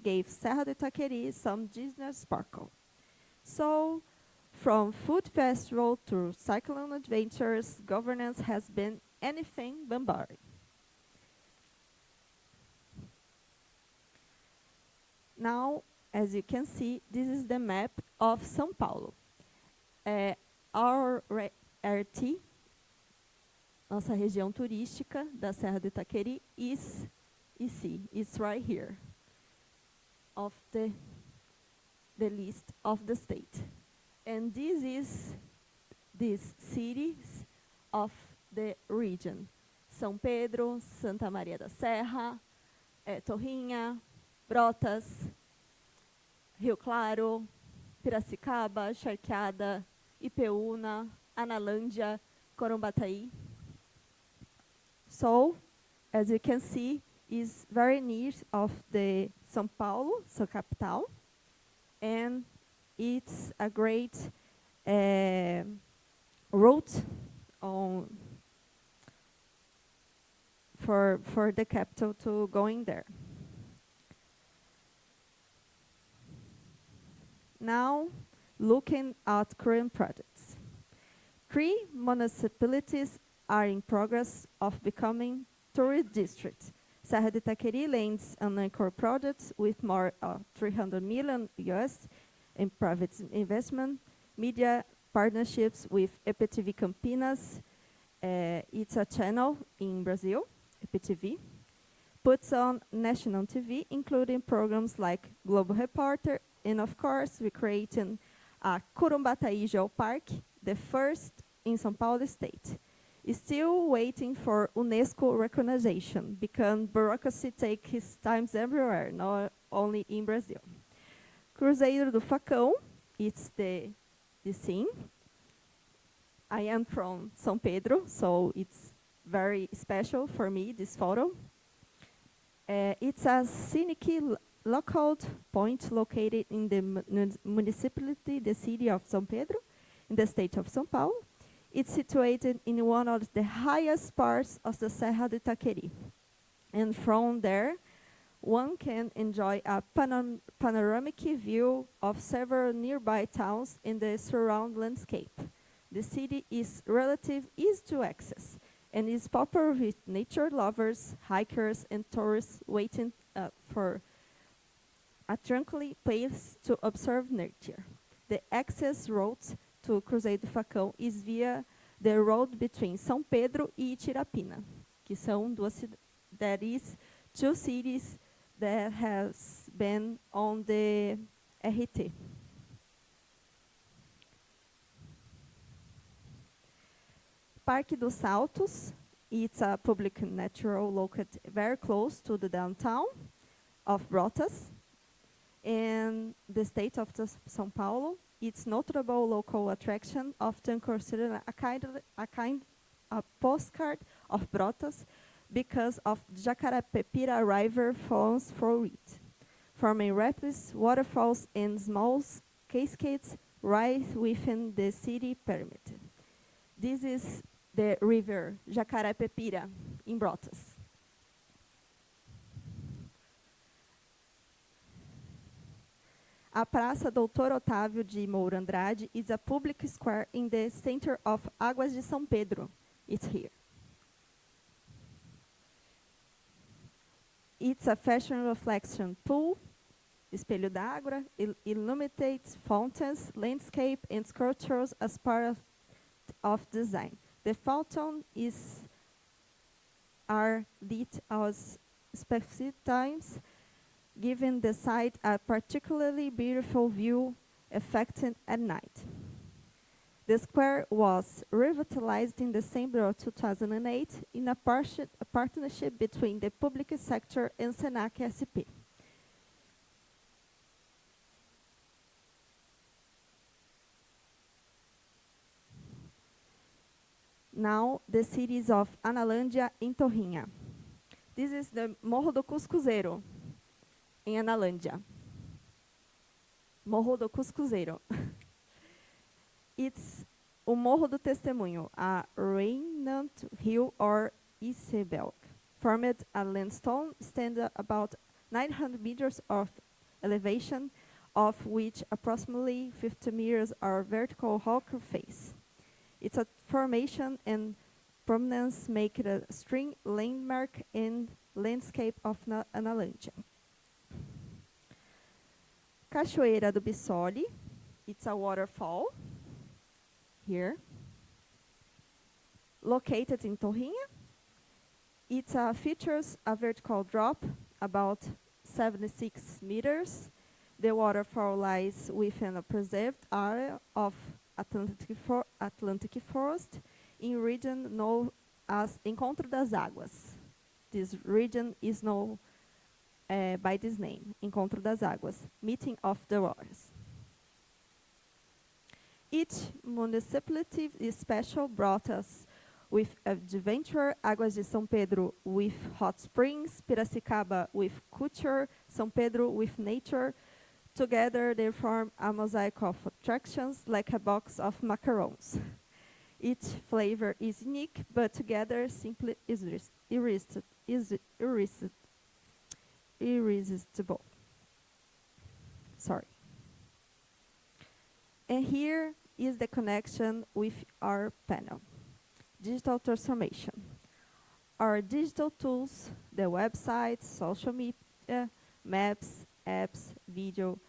gave Serra do Itaqueri some Disney sparkle. So, from food festival to cyclone adventures, governance has been anything but boring. Now, as you can see, this is the map of São Paulo. Our RT, nossa região turística da Serra do Itaqueri, is it's right here, of the list of the state. And this is these cities of the region. São Pedro, Santa Maria da Serra, Torrinha, Brotas, Rio Claro, Piracicaba, Charqueada, Ipeúna, Analândia, Corumbataí. So, as you can see, is very near of the São Paulo, so capital, and it's a great route for the capital to going there. Now, looking at current projects. 3 municipalities are in progress of becoming tourist districts. Serra do Itaqueri lands an anchor project with more 300 million US in private investment, media partnerships with EPTV Campinas. It's a channel in Brazil, EPTV. Puts on national TV, including programs like Globo Repórter, and of course, we're creating a Corumbataí Geopark, the first in São Paulo state. Is still waiting for UNESCO recognition, because bureaucracy takes its times everywhere, not only in Brazil. Cruzeiro do Facão, it's the scene. I am from São Pedro, so it's very special for me, this photo. It's a scenic lookout point located in the municipality, the city of São Pedro, in the state of São Paulo. It's situated in one of the highest parts of the Serra do Itaqueri. And from there, one can enjoy a panoramic view of several nearby towns in the surrounding landscape. The city is relatively easy to access and is popular with nature lovers, hikers, and tourists waiting for a tranquil place to observe nature. The access route to Cruzeiro do Facão is via the road between São Pedro e Itirapina, que são that is 2 cities that has been on the RT. Parque dos Saltos, it's a public natural located very close to the downtown of Brotas, and the state of São Paulo. It's notable local attraction, often considered a postcard of Brotas because of Jacarapepira River flows through it, forming rapids, waterfalls, and small cascades right within the city perimeter. This is the river Jacarapepira in Brotas. A Praça Doutor Otávio de Moura Andrade is a public square in the center of Águas de São Pedro. It's here. It's a fashion reflection pool, espelho d'água, illuminates fountains, landscape, and sculptures as part of design. The fountain are lit at specific times, giving the site a particularly beautiful view effect at night. The square was revitalized in December of 2008 in a partnership between the public sector and Senac SP. Now, the cities of Analândia and Torrinha. This is the Morro do Cuscuzeiro in Analândia. Morro do Cuscuzeiro. It's o Morro do Testemunho, a Reinant Hill or Isabel, formed a limestone stand about 900 meters of elevation, of which approximately 50 meters are vertical rock face. Its a formation and prominence make it a string landmark in landscape of Analândia. Cachoeira do Bissoli, it's a waterfall here, located in Torrinha. It features a vertical drop about 76 meters. The waterfall lies within a preserved area of Atlantic forest in region known as Encontro das Águas. This region is known by this name, Encontro das Águas, meeting of the waters. Each municipality is special, brought us with adventure, Águas de São Pedro with hot springs, Piracicaba with culture, São Pedro with nature. Together they form a mosaic of attractions like a box of macarons. Each flavor is unique, but together simply is irresistible. Sorry. And here is the connection with our panel. Digital transformation. Our digital tools, the websites, social media, maps, apps, video,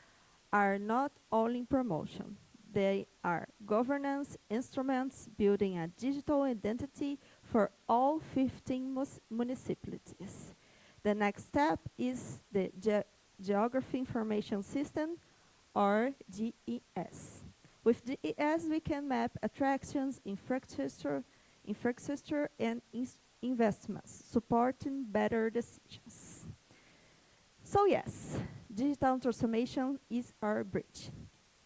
are not only in promotion. They are governance instruments building a digital identity for all 15 municipalities. The next step is the Geography Information System, or GES. With GES, we can map attractions, infrastructure, and investments, supporting better decisions. So yes, digital transformation is our bridge.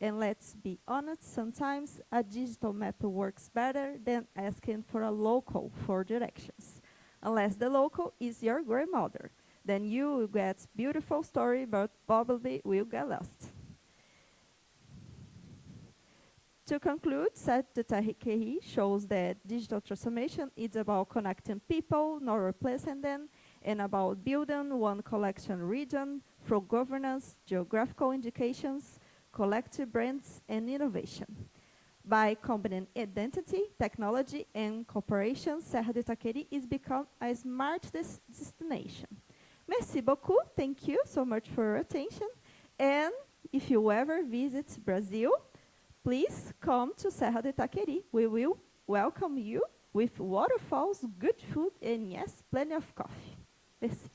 And let's be honest, sometimes a digital map works better than asking for a local for directions. Unless the local is your grandmother, then you will get beautiful story, but probably will get lost. To conclude, Set de Tarikeri shows that digital transformation is about connecting people, not replacing them, and about building one collection region through governance, geographical indications, collective brands, and innovation. By combining identity, technology, and cooperation, Serra do Itaqueri is become a smart destination. Merci beaucoup. Thank you so much for your attention. And if you ever visit Brazil, please come to Serra do Itaqueri. We will welcome you with waterfalls, good food, and yes, plenty of coffee. Merci.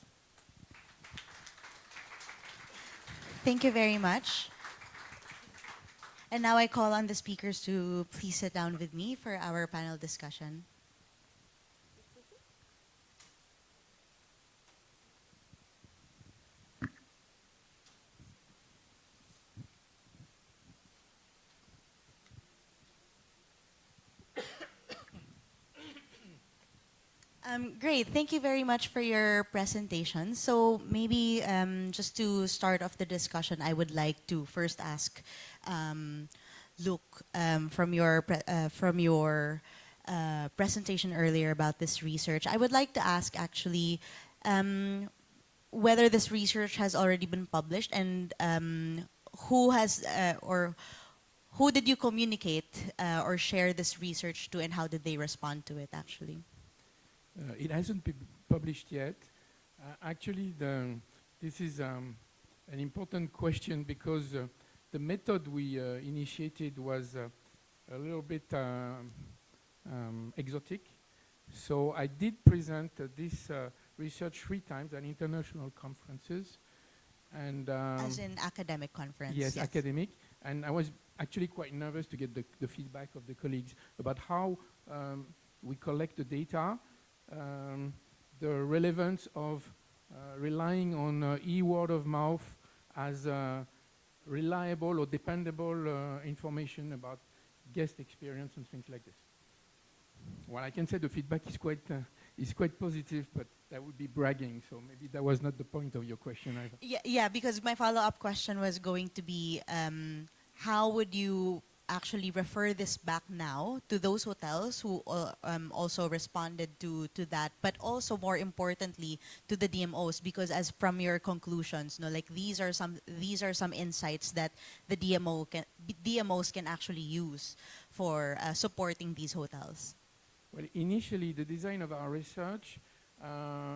Thank you very much. And now I call on the speakers to please sit down with me for our panel discussion. Great. Thank you very much for your presentation. So maybe just to start off the discussion, I would like to first ask Luke, from your presentation earlier about this research. I would like to ask actually whether this research has already been published and who has or who did you communicate or share this research to, and how did they respond to it actually? It hasn't been published yet. Actually, this is an important question because the method we initiated was a little bit exotic. So I did present this research 3 times at international conferences. And as in academic conference? Yes, academic. And I was actually quite nervous to get the feedback of the colleagues about how we collect the data, the relevance of relying on e-word of mouth as reliable or dependable information about guest experience and things like this. Well, I can say the feedback is quite positive, but that would be bragging. So maybe that was not the point of your question either. Yeah, because my follow-up question was going to be, how would you actually refer this back now to those hotels who also responded to that, but also more importantly to the DMOs, because as from your conclusions, no, like these are some insights that the DMOs can actually use for supporting these hotels. Well, initially, the design of our research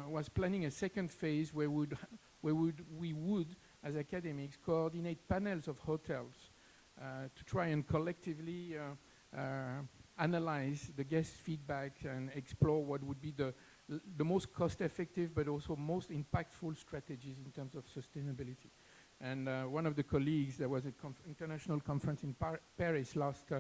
was planning a second phase where we would, as academics, coordinate panels of hotels to try and collectively analyze the guest feedback and explore what would be the most cost-effective but also most impactful strategies in terms of sustainability. And one of the colleagues, there was an international conference in Paris last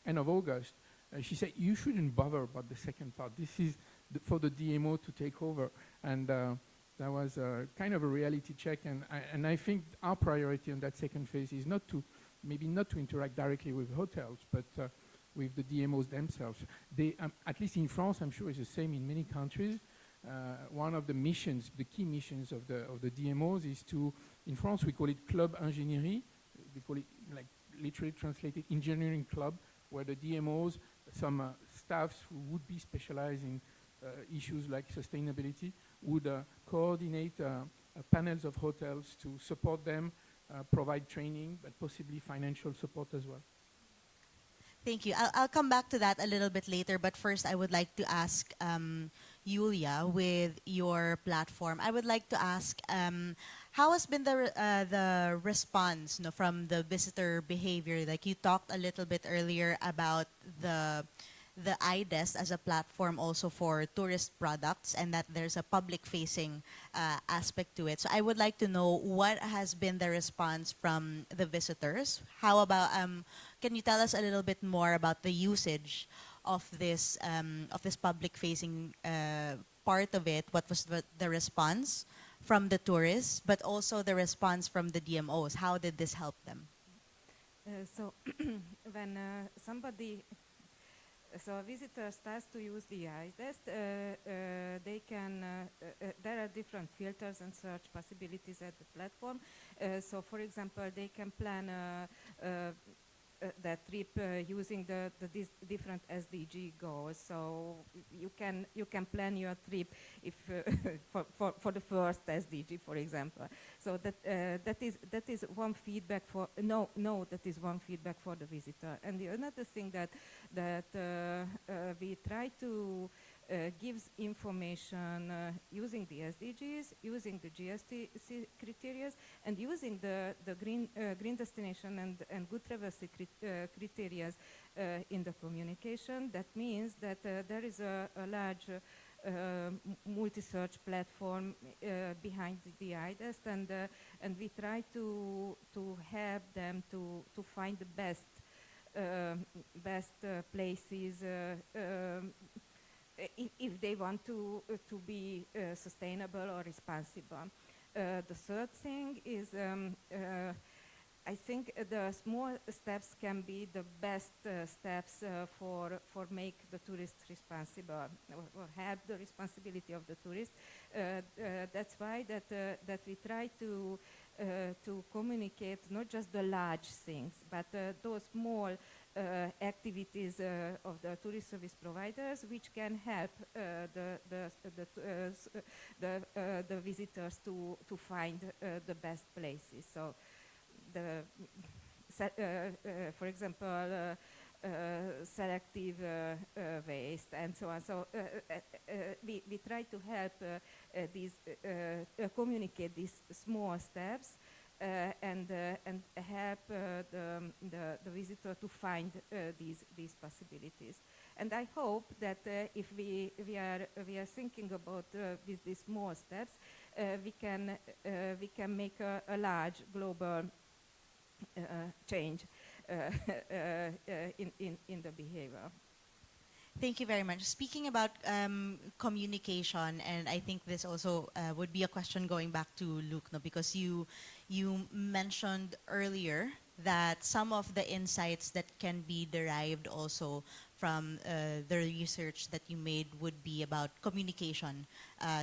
end of August. She said, you shouldn't bother about the second part. This is for the DMO to take over. And that was kind of a reality check. And I think our priority on that second phase is maybe not to interact directly with hotels, but with the DMOs themselves. They, at least in France, I'm sure it's the same in many countries. One of the missions, the key missions of the DMOs is to, in France we call it club ingénierie. We call it, like, literally translated engineering club, where the DMOs, some staffs who would be specialized in issues like sustainability, would coordinate panels of hotels to support them, provide training, but possibly financial support as well. Thank you. I'll come back to that a little bit later, but first I would like to ask Yulia, with your platform, I would like to ask, how has been the response, from the visitor behavior? Like you talked a little bit earlier about the iDesk as a platform also for tourist products, and that there's a public-facing aspect to it. So I would like to know what has been the response from the visitors. How about, can you tell us a little bit more about the usage of this public-facing part of it? What was the response from the tourists, but also the response from the DMOs? How did this help them? So when a visitor starts to use the iDesk, they can, there are different filters and search possibilities at the platform. So for example, they can plan that trip using the different SDG goals. So you can plan your trip if for the first SDG, for example. So that is one feedback for that is one feedback for the visitor. And the another thing that we try to gives information using the SDGs, using the GST criteria, and using the green destination and good traversy criteria in the communication. That means that there is a large multi-search platform behind the iDesk, and we try to help them to find the best places if they want to be sustainable or responsible. The third thing is, I think the small steps can be the best steps for make the tourist responsible, or have the responsibility of the tourist. That's why that we try to communicate not just the large things, but those small activities of the tourist service providers, which can help the visitors to find the best places. So, for example, selective waste and so on. So we try to help communicate these small steps and help the visitor to find these possibilities. And I hope that if we are thinking about these small steps, we can make a large global change in the behavior. Thank you very much. Speaking about communication, and I think this also would be a question going back to Luke, no? Because you mentioned earlier that some of the insights that can be derived also from the research that you made would be about communication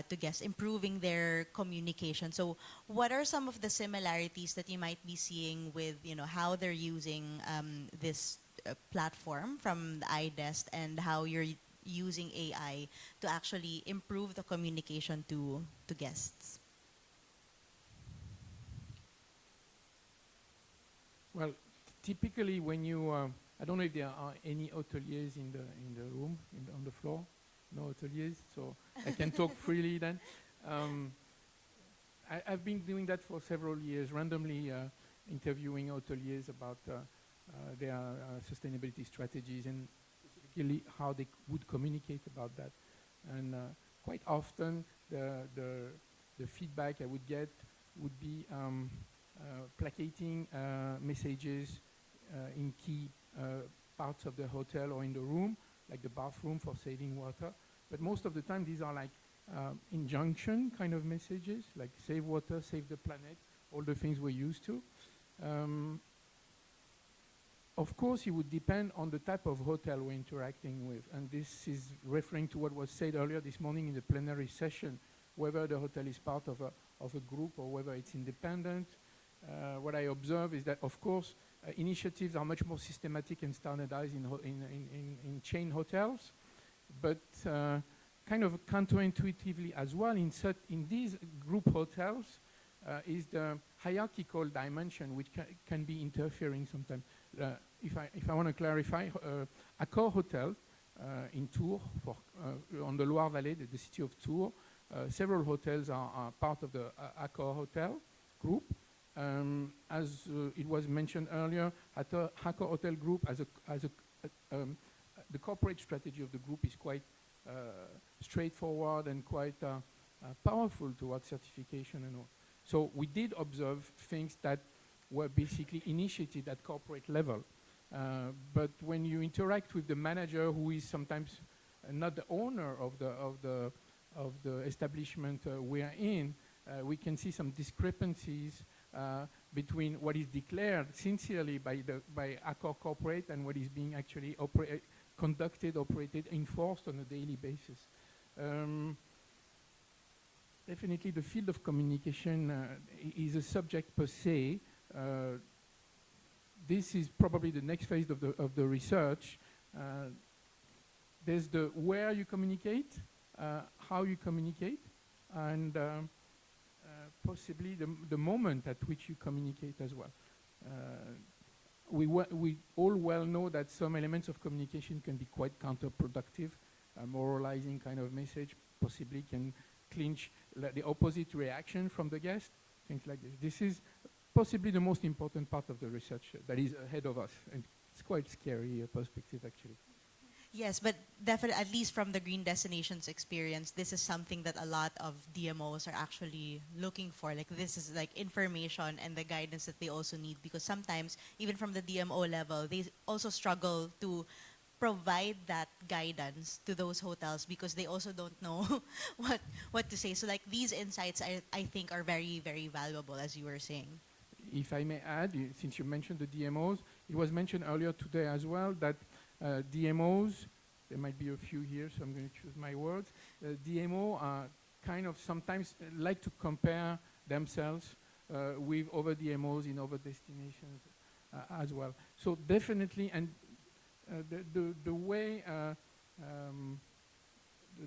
to guests, improving their communication. So what are some of the similarities that you might be seeing with, you know, how they're using this platform from the iDesk and how you're using AI to actually improve the communication to guests? Well, typically when you, I don't know if there are any hoteliers in the room, on the floor. No hoteliers, so I can talk freely then. I've been doing that for several years, randomly interviewing hoteliers about their sustainability strategies and specifically how they would communicate about that. And quite often the feedback I would get would be placating messages in key parts of the hotel or in the room, like the bathroom for saving water. But most of the time, these are like injunction kind of messages, like save water, save the planet, all the things we're used to. Of course, it would depend on the type of hotel we're interacting with. And this is referring to what was said earlier this morning in the plenary session, whether the hotel is part of a group or whether it's independent. What I observe is that, of course, initiatives are much more systematic and standardized in chain hotels, but kind of counterintuitively as well in these group hotels is the hierarchical dimension which can be interfering sometimes. If I want to clarify, Accor Hotel in Tours, on the Loire Valley, the city of Tours, several hotels are part of the Accor Hotel group. As it was mentioned earlier, Accor Hotel Group the corporate strategy of the group is quite straightforward and quite powerful towards certification and all. So we did observe things that were basically initiated at corporate level. But when you interact with the manager, who is sometimes not the owner of the establishment we are in, we can see some discrepancies between what is declared sincerely by Accor Corporate and what is being actually conducted, operated, enforced on a daily basis. Definitely the field of communication is a subject per se. This is probably the next phase of the research. There's the where you communicate, how you communicate, and possibly the moment at which you communicate as well. We all well know that some elements of communication can be quite counterproductive. A moralizing kind of message possibly can clinch the opposite reaction from the guest, things like this. This is possibly the most important part of the research that is ahead of us, and it's quite scary perspective actually. Yes, but definitely, at least from the Green Destinations experience, this is something that a lot of DMOs are actually looking for. Like, this is like information and the guidance that they also need, because sometimes, even from the DMO level, they also struggle to provide that guidance to those hotels because they also don't know what to say. So like, these insights, I think, are very, very valuable, as you were saying. If I may add, since you mentioned the DMOs, it was mentioned earlier today as well that DMOs, there might be a few here, so I'm going to choose my words. DMO are kind of sometimes like to compare themselves with other DMOs in other destinations as well. So definitely, and the way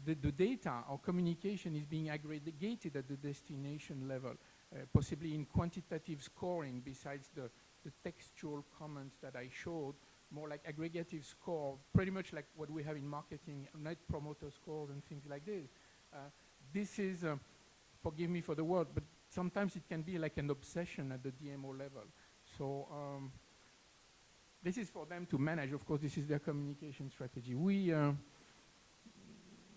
the data or communication is being aggregated at the destination level, possibly in quantitative scoring besides the textual comments that I showed, more like aggregative score, pretty much like what we have in marketing, net promoter scores and things like this. This is, forgive me for the word, but sometimes it can be like an obsession at the DMO level. So this is for them to manage. Of course, this is their communication strategy.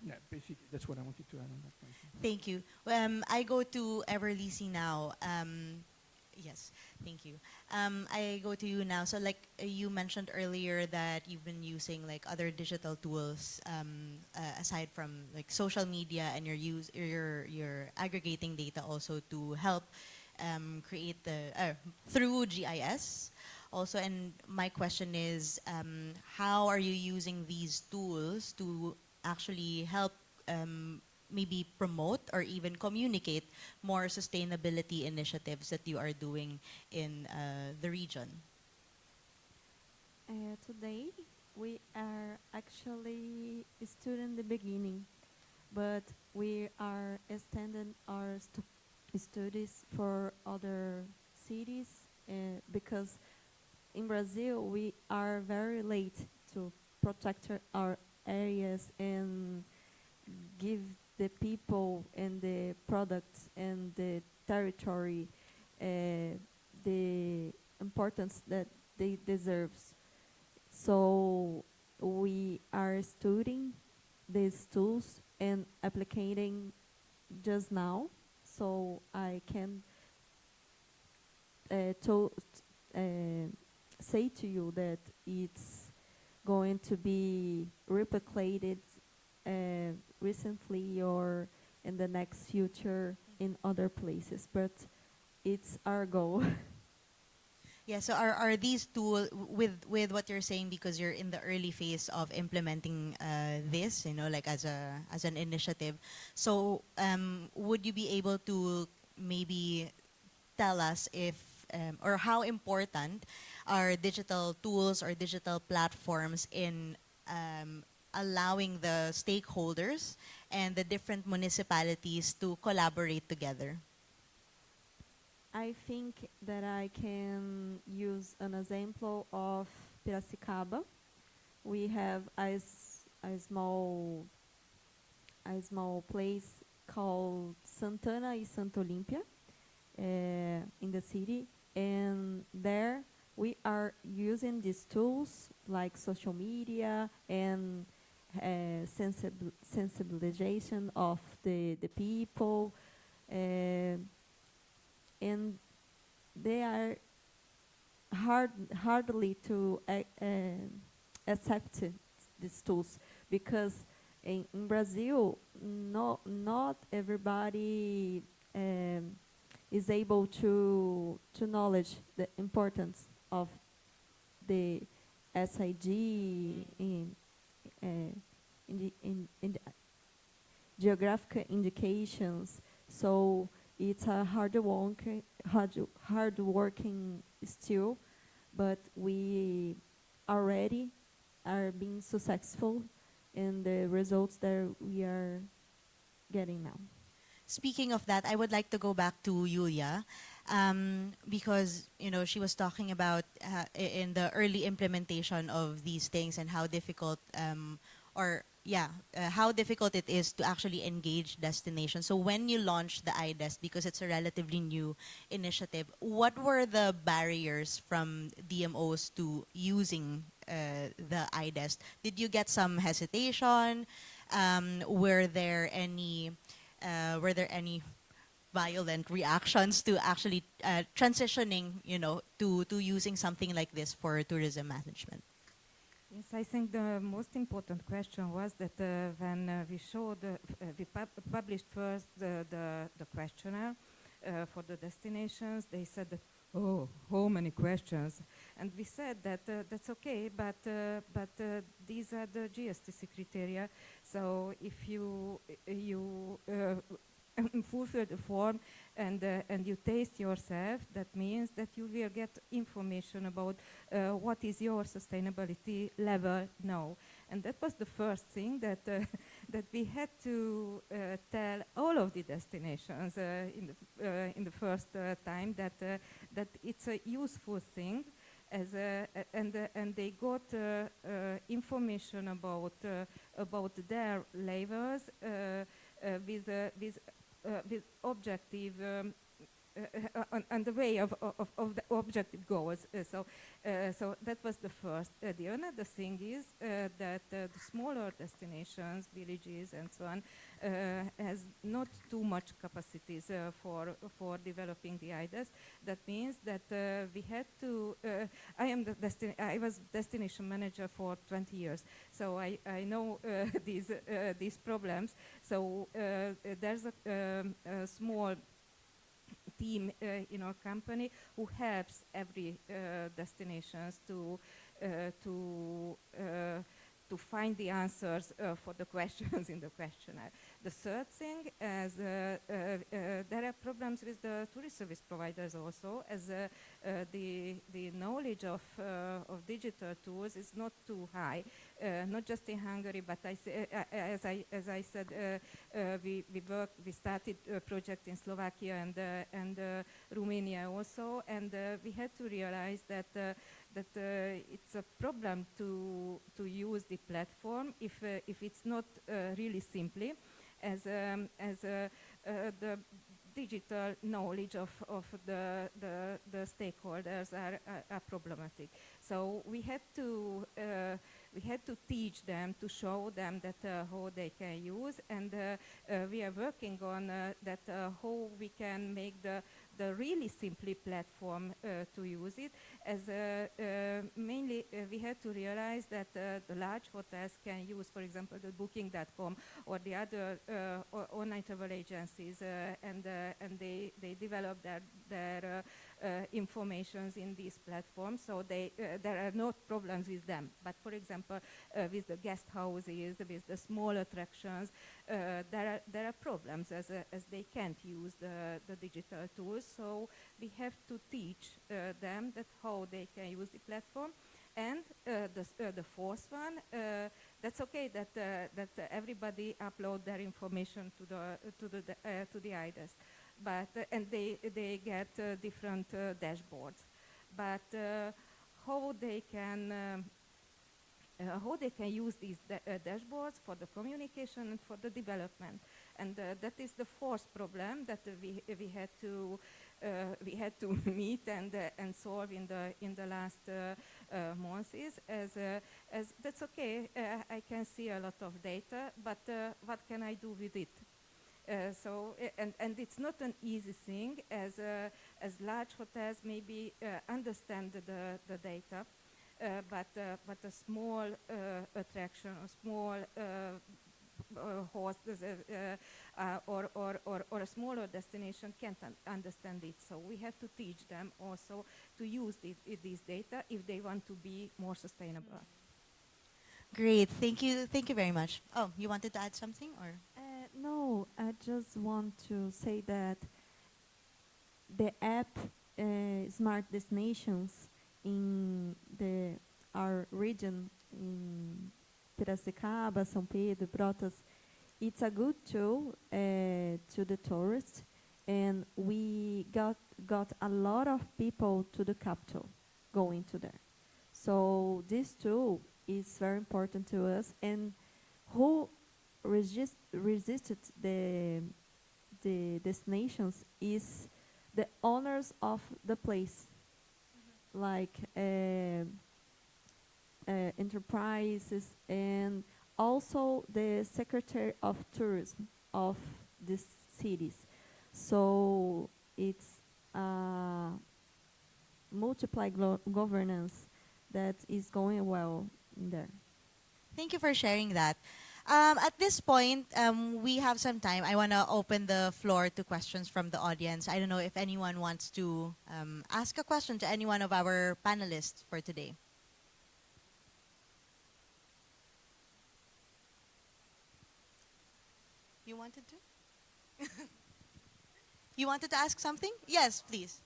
Yeah, basically, that's what I wanted to add on that point. Thank you. I go to Everleasy now. Yes, thank you. I go to you now. So like you mentioned earlier that you've been using like other digital tools aside from like social media, and you're aggregating data also to help create the through GIS also, and my question is, how are you using these tools to actually help maybe promote or even communicate more sustainability initiatives that you are doing in the region? Today, we are actually still in the beginning, but we are extending our studies for other cities because in Brazil we are very late to protect our areas and give the people and the products and the territory the importance that they deserve. So we are studying these tools and applying just now. So I can say to you that it's going to be replicated recently or in the next future in other places, but it's our goal. Yeah, so are these tools with what you're saying, because you're in the early phase of implementing this, like as an initiative. So would you be able to maybe tell us if or how important are digital tools or digital platforms in allowing the stakeholders and the different municipalities to collaborate together? I think that I can use an example of Piracicaba. We have a small place called Santana y Santa Olímpia in the city, and there we are using these tools like social media and sensibilization of the people, and they are hardly to accept these tools because in Brazil, not everybody is able to knowledge the importance of the SIG in the geographic indications. So it's a hard working still, but we already are being successful in the results that we are getting now. Speaking of that, I would like to go back to Yulia, because she was talking about in the early implementation of these things and how difficult, how difficult it is to actually engage destinations. So when you launched the iDest, because it's a relatively new initiative, what were the barriers from DMOs to using the iDest? Did you get some hesitation? Were there any violent reactions to actually transitioning, to using something like this for tourism management? Yes, I think the most important question was that when we published first the questionnaire for the destinations, they said that, oh, how many questions? And we said that that's okay, but these are the GSTC criteria. So if you fulfill the form and you taste yourself, that means that you will get information about what is your sustainability level now. And that was the first thing that that we had to tell all of the destinations in the first time that it's a useful thing, and they got information about their levels with objective on the way of the objective goals. So that was the first. The another thing is that the smaller destinations, villages and so on, has not too much capacities for developing the ideas. That means that we had to. I was destination manager for 20 years, so I know these problems. So there's a small team in our company who helps every destinations to find the answers for the questions in the questionnaire. The third thing is there are problems with the tourist service providers also, as the knowledge of digital tools is not too high, not just in Hungary, but as I said, we started a project in Slovakia and Romania also, and we had to realize that it's a problem to use the platform if it's not really simply, as the digital knowledge of the stakeholders are problematic. So we had to teach them, to show them that how they can use, and we are working on that how we can make the really simply platform to use it, as mainly we had to realize that the large hotels can use, for example, the booking.com or the other online travel agencies, and they develop their informations in these platforms, so there are no problems with them. But for example, with the guest houses, with the small attractions, there are problems as they can't use the digital tools. So we have to teach them that how they can use the platform. And the fourth one, that's okay that everybody upload their information to the IDES, but and they get different dashboards. But how they can use these dashboards for the communication and for the development, and that is the fourth problem that we had to meet and solve in the last months. As that's okay, I can see a lot of data, but what can I do with it? And it's not an easy thing, as large hotels maybe understand the data, but a small attraction, a small host or a smaller destination can't understand it. So we have to teach them also to use this data if they want to be more sustainable. Great, thank you very much. Oh, you wanted to add something, or? No, I just want to say that the app Smart Destinations in our region in Piracicaba, São Pedro, Brotas, it's a good tool to the tourists, and we got a lot of people to the capital going to there. So this tool is very important to us, and who resisted the destinations is the owners of the place, like enterprises, and also the Secretary of Tourism of these cities. So it's multiply governance that is going well in there. Thank you for sharing that. At this point, we have some time. I want to open the floor to questions from the audience. I don't know if anyone wants to ask a question to any one of our panelists for today. You wanted to? You wanted to ask something? Yes, please.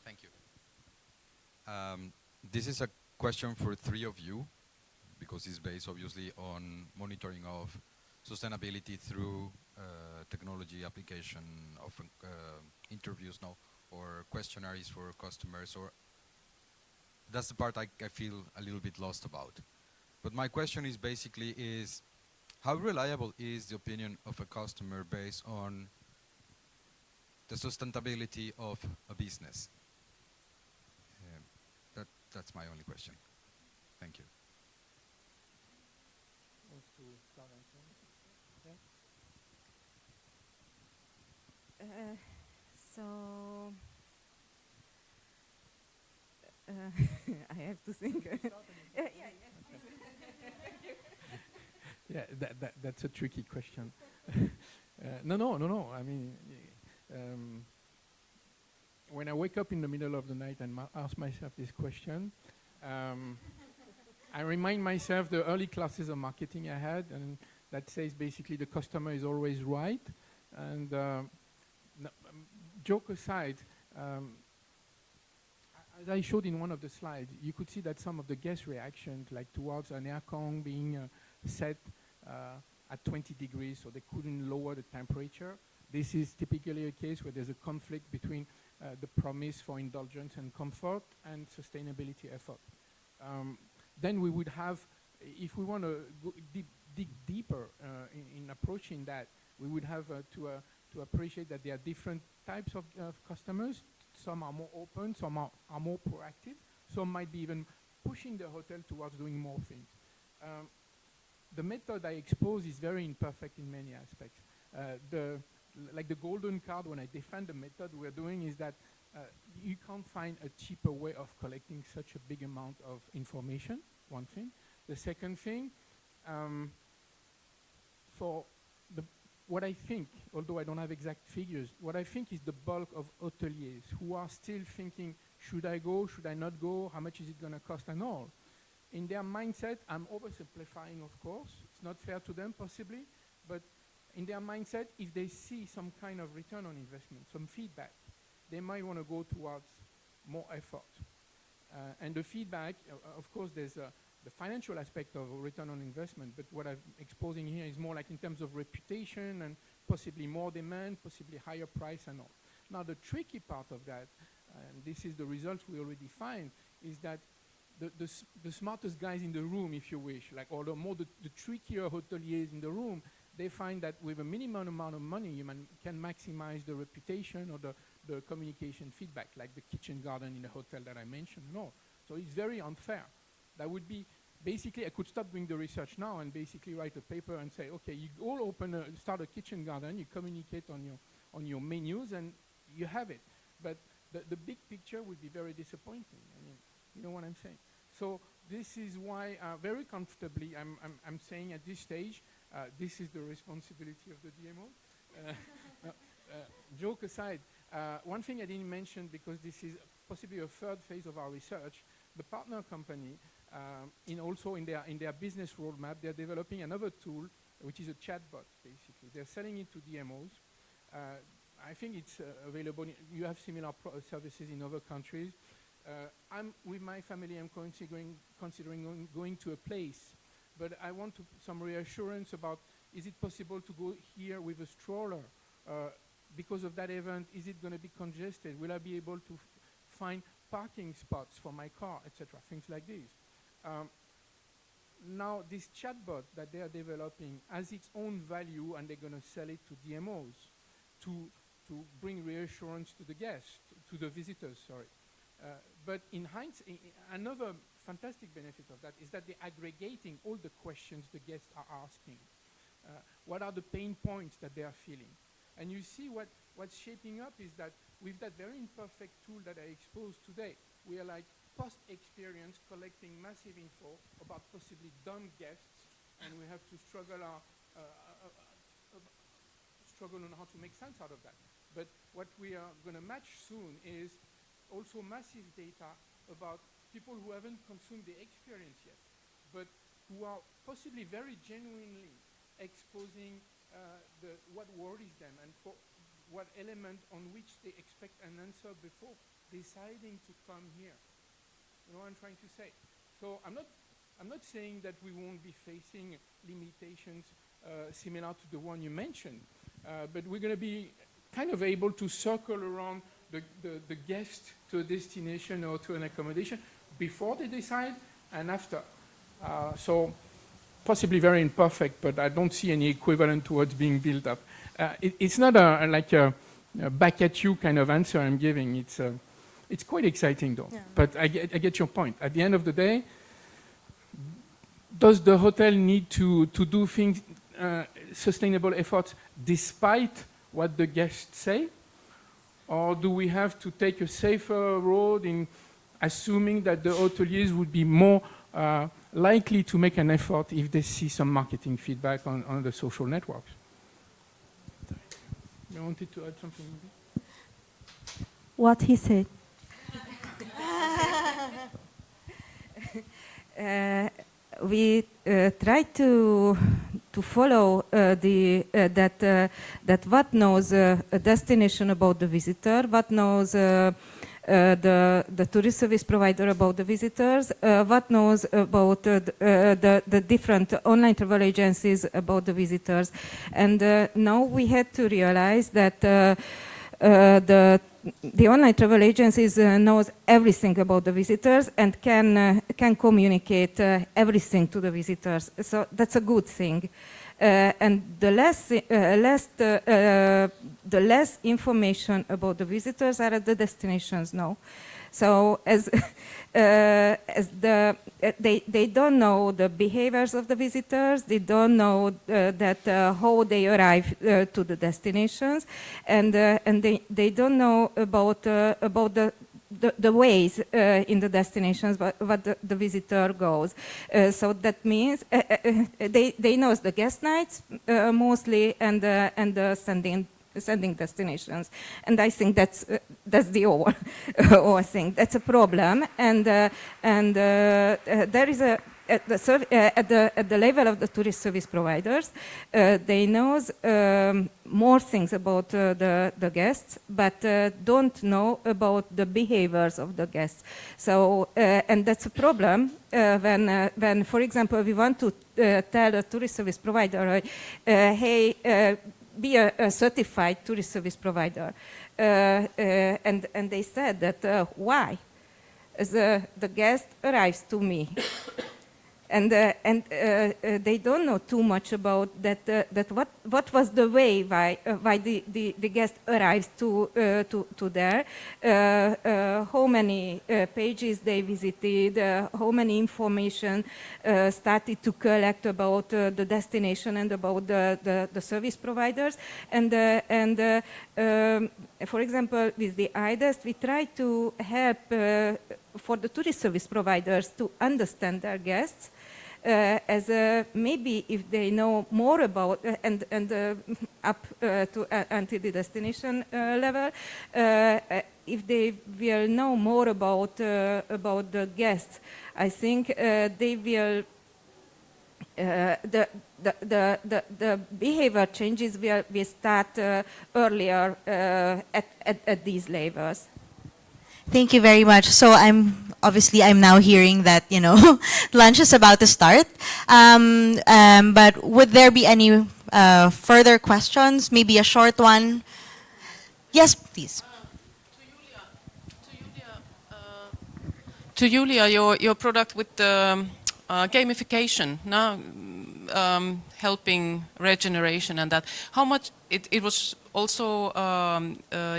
Thank you. This is a question for three of you, because it's based obviously on monitoring of sustainability through technology application of interviews now, or questionnaires for customers, or that's the part I feel a little bit lost about. But my question is basically how reliable is the opinion of a customer based on the sustainability of a business? That's my only question. Thank you. Wants to start answering? Yeah. So I have to think. Yeah. Yeah, that's a tricky question. No. I mean, when I wake up in the middle of the night and ask myself this question, I remind myself the early classes of marketing I had, and that says basically the customer is always right. And joke aside, as I showed in one of the slides, you could see that some of the guest reactions, like towards an aircon being set at 20 degrees, so they couldn't lower the temperature. This is typically a case where there's a conflict between the promise for indulgence and comfort and sustainability effort. Then we would have, if we want to dig deeper in approaching that, we would have to appreciate that there are different types of customers. Some are more open, some are more proactive, some might be even pushing the hotel towards doing more things. The method I expose is very imperfect in many aspects. Like the golden card, when I defend the method we're doing, is that you can't find a cheaper way of collecting such a big amount of information, one thing. The second thing, what I think, although I don't have exact figures, what I think is the bulk of hoteliers who are still thinking, should I go, should I not go, how much is it going to cost and all. In their mindset, I'm oversimplifying, of course, it's not fair to them possibly, but in their mindset, if they see some kind of return on investment, some feedback, they might want to go towards more effort. And the feedback, of course, there's the financial aspect of return on investment, but what I'm exposing here is more like in terms of reputation and possibly more demand, possibly higher price and all. Now the tricky part of that, and this is the results we already find, is that the smartest guys in the room, if you wish, like, or the trickier hoteliers in the room, they find that with a minimum amount of money, you can maximize the reputation or the communication feedback, like the kitchen garden in the hotel that I mentioned and all. So it's very unfair. That would be, basically, I could stop doing the research now and basically write a paper and say, okay, you all start a kitchen garden, you communicate on your menus, and you have it. But the big picture would be very disappointing. I mean, you know what I'm saying? So this is why, very comfortably, I'm saying at this stage, this is the responsibility of the DMO. Joke aside, one thing I didn't mention, because this is possibly a third phase of our research, the partner company, also in their business roadmap, they're developing another tool, which is a chatbot, basically. They're selling it to DMOs. I think it's available. You have similar services in other countries. With my family, I'm considering going to a place, but I want some reassurance about, is it possible to go here with a stroller? Because of that event, is it going to be congested? Will I be able to find parking spots for my car, etc., things like this. Now, this chatbot that they are developing has its own value, and they're going to sell it to DMOs to bring reassurance to the guests, to the visitors, sorry. But in hindsight, another fantastic benefit of that is that they're aggregating all the questions the guests are asking. What are the pain points that they are feeling? And you see what's shaping up is that with that very imperfect tool that I exposed today, we are like post-experience collecting massive info about possibly dumb guests, and we have to struggle on how to make sense out of that. But what we are going to match soon is also massive data about people who haven't consumed the experience yet, but who are possibly very genuinely exposing what worries them and for what element on which they expect an answer before deciding to come here. You know what I'm trying to say? So I'm not saying that we won't be facing limitations similar to the one you mentioned, but we're going to be kind of able to circle around the guest to a destination or to an accommodation before they decide and after. So possibly very imperfect, but I don't see any equivalent to what's being built up. It's not like a back at you kind of answer I'm giving. It's quite exciting though. Yeah. But I get your point. At the end of the day, does the hotel need to do things, sustainable efforts, despite what the guests say? Or do we have to take a safer road in assuming that the hoteliers would be more likely to make an effort if they see some marketing feedback on the social networks. You wanted to add something? What he said. We try to follow that what knows a destination about the visitor, what knows the tourist service provider about the visitors, what knows about the different online travel agencies about the visitors. And now we had to realize that the online travel agencies knows everything about the visitors and can communicate everything to the visitors. So that's a good thing. And the less information about the visitors are at the destinations now. So as they don't know the behaviors of the visitors, they don't know how they arrive to the destinations, and they don't know about the ways in the destinations, what the visitor goes. So that means they know the guest nights mostly and the sending destinations, and I think that's the whole thing. That's a problem, and there is at the level of the tourist service providers, they knows more things about the guests, but don't know about the behaviors of the guests. So and that's a problem when, for example, we want to tell a tourist service provider, hey, be a certified tourist service provider, and they said that why? As the guest arrives to me, and they don't know too much about that what was the way why the guest arrives to there, how many pages they visited, how many information started to collect about the destination and about the service providers, and for example with the IDEST we try to help for the tourist service providers to understand their guests, as maybe if they know more about and up to until the destination level, if they will know more about the guests, I think they will the behavior changes will start earlier at these levels. Thank you very much. So I'm now hearing that, you know, lunch is about to start. But would there be any further questions? Maybe a short one. Yes, please. To Julia, your product with the gamification now helping regeneration and that. How much it was also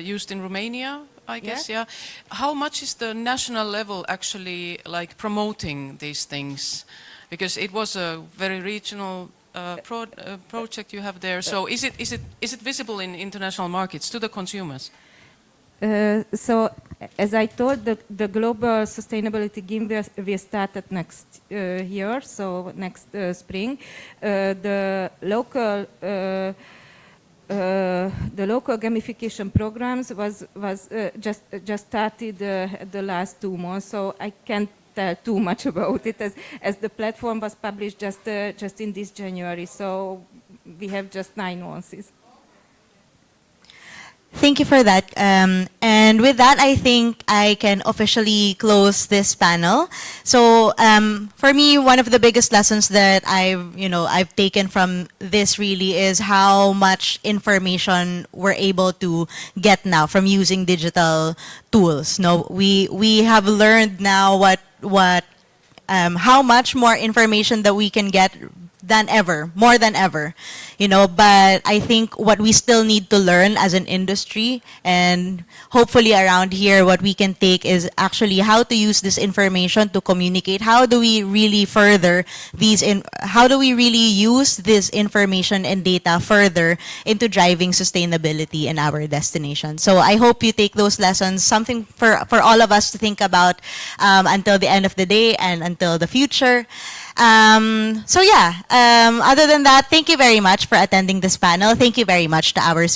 used in Romania? I guess, yeah. How much is the national level actually like promoting these things? Because it was a very regional project you have there. So is it visible in international markets to the consumers? So, as I told, the global sustainability game will start at next year, so next spring. The local gamification programs was just started the last 2 months, so I can't tell too much about it as the platform was published just in this January, so we have just 9 months. Thank you for that. And with that, I think I can officially close this panel. So for me, one of the biggest lessons that I've taken from this really is how much information we're able to get now from using digital tools. No, we have learned now how much more information that we can get than ever, more than ever, you know. But I think what we still need to learn as an industry, and hopefully around here, what we can take is actually how to use this information to communicate. How do we really further how do we really use this information and data further into driving sustainability in our destination? So I hope you take those lessons, something for all of us to think about until the end of the day and until the future. So yeah, other than that, thank you very much for attending this panel. Thank you very much to our speakers.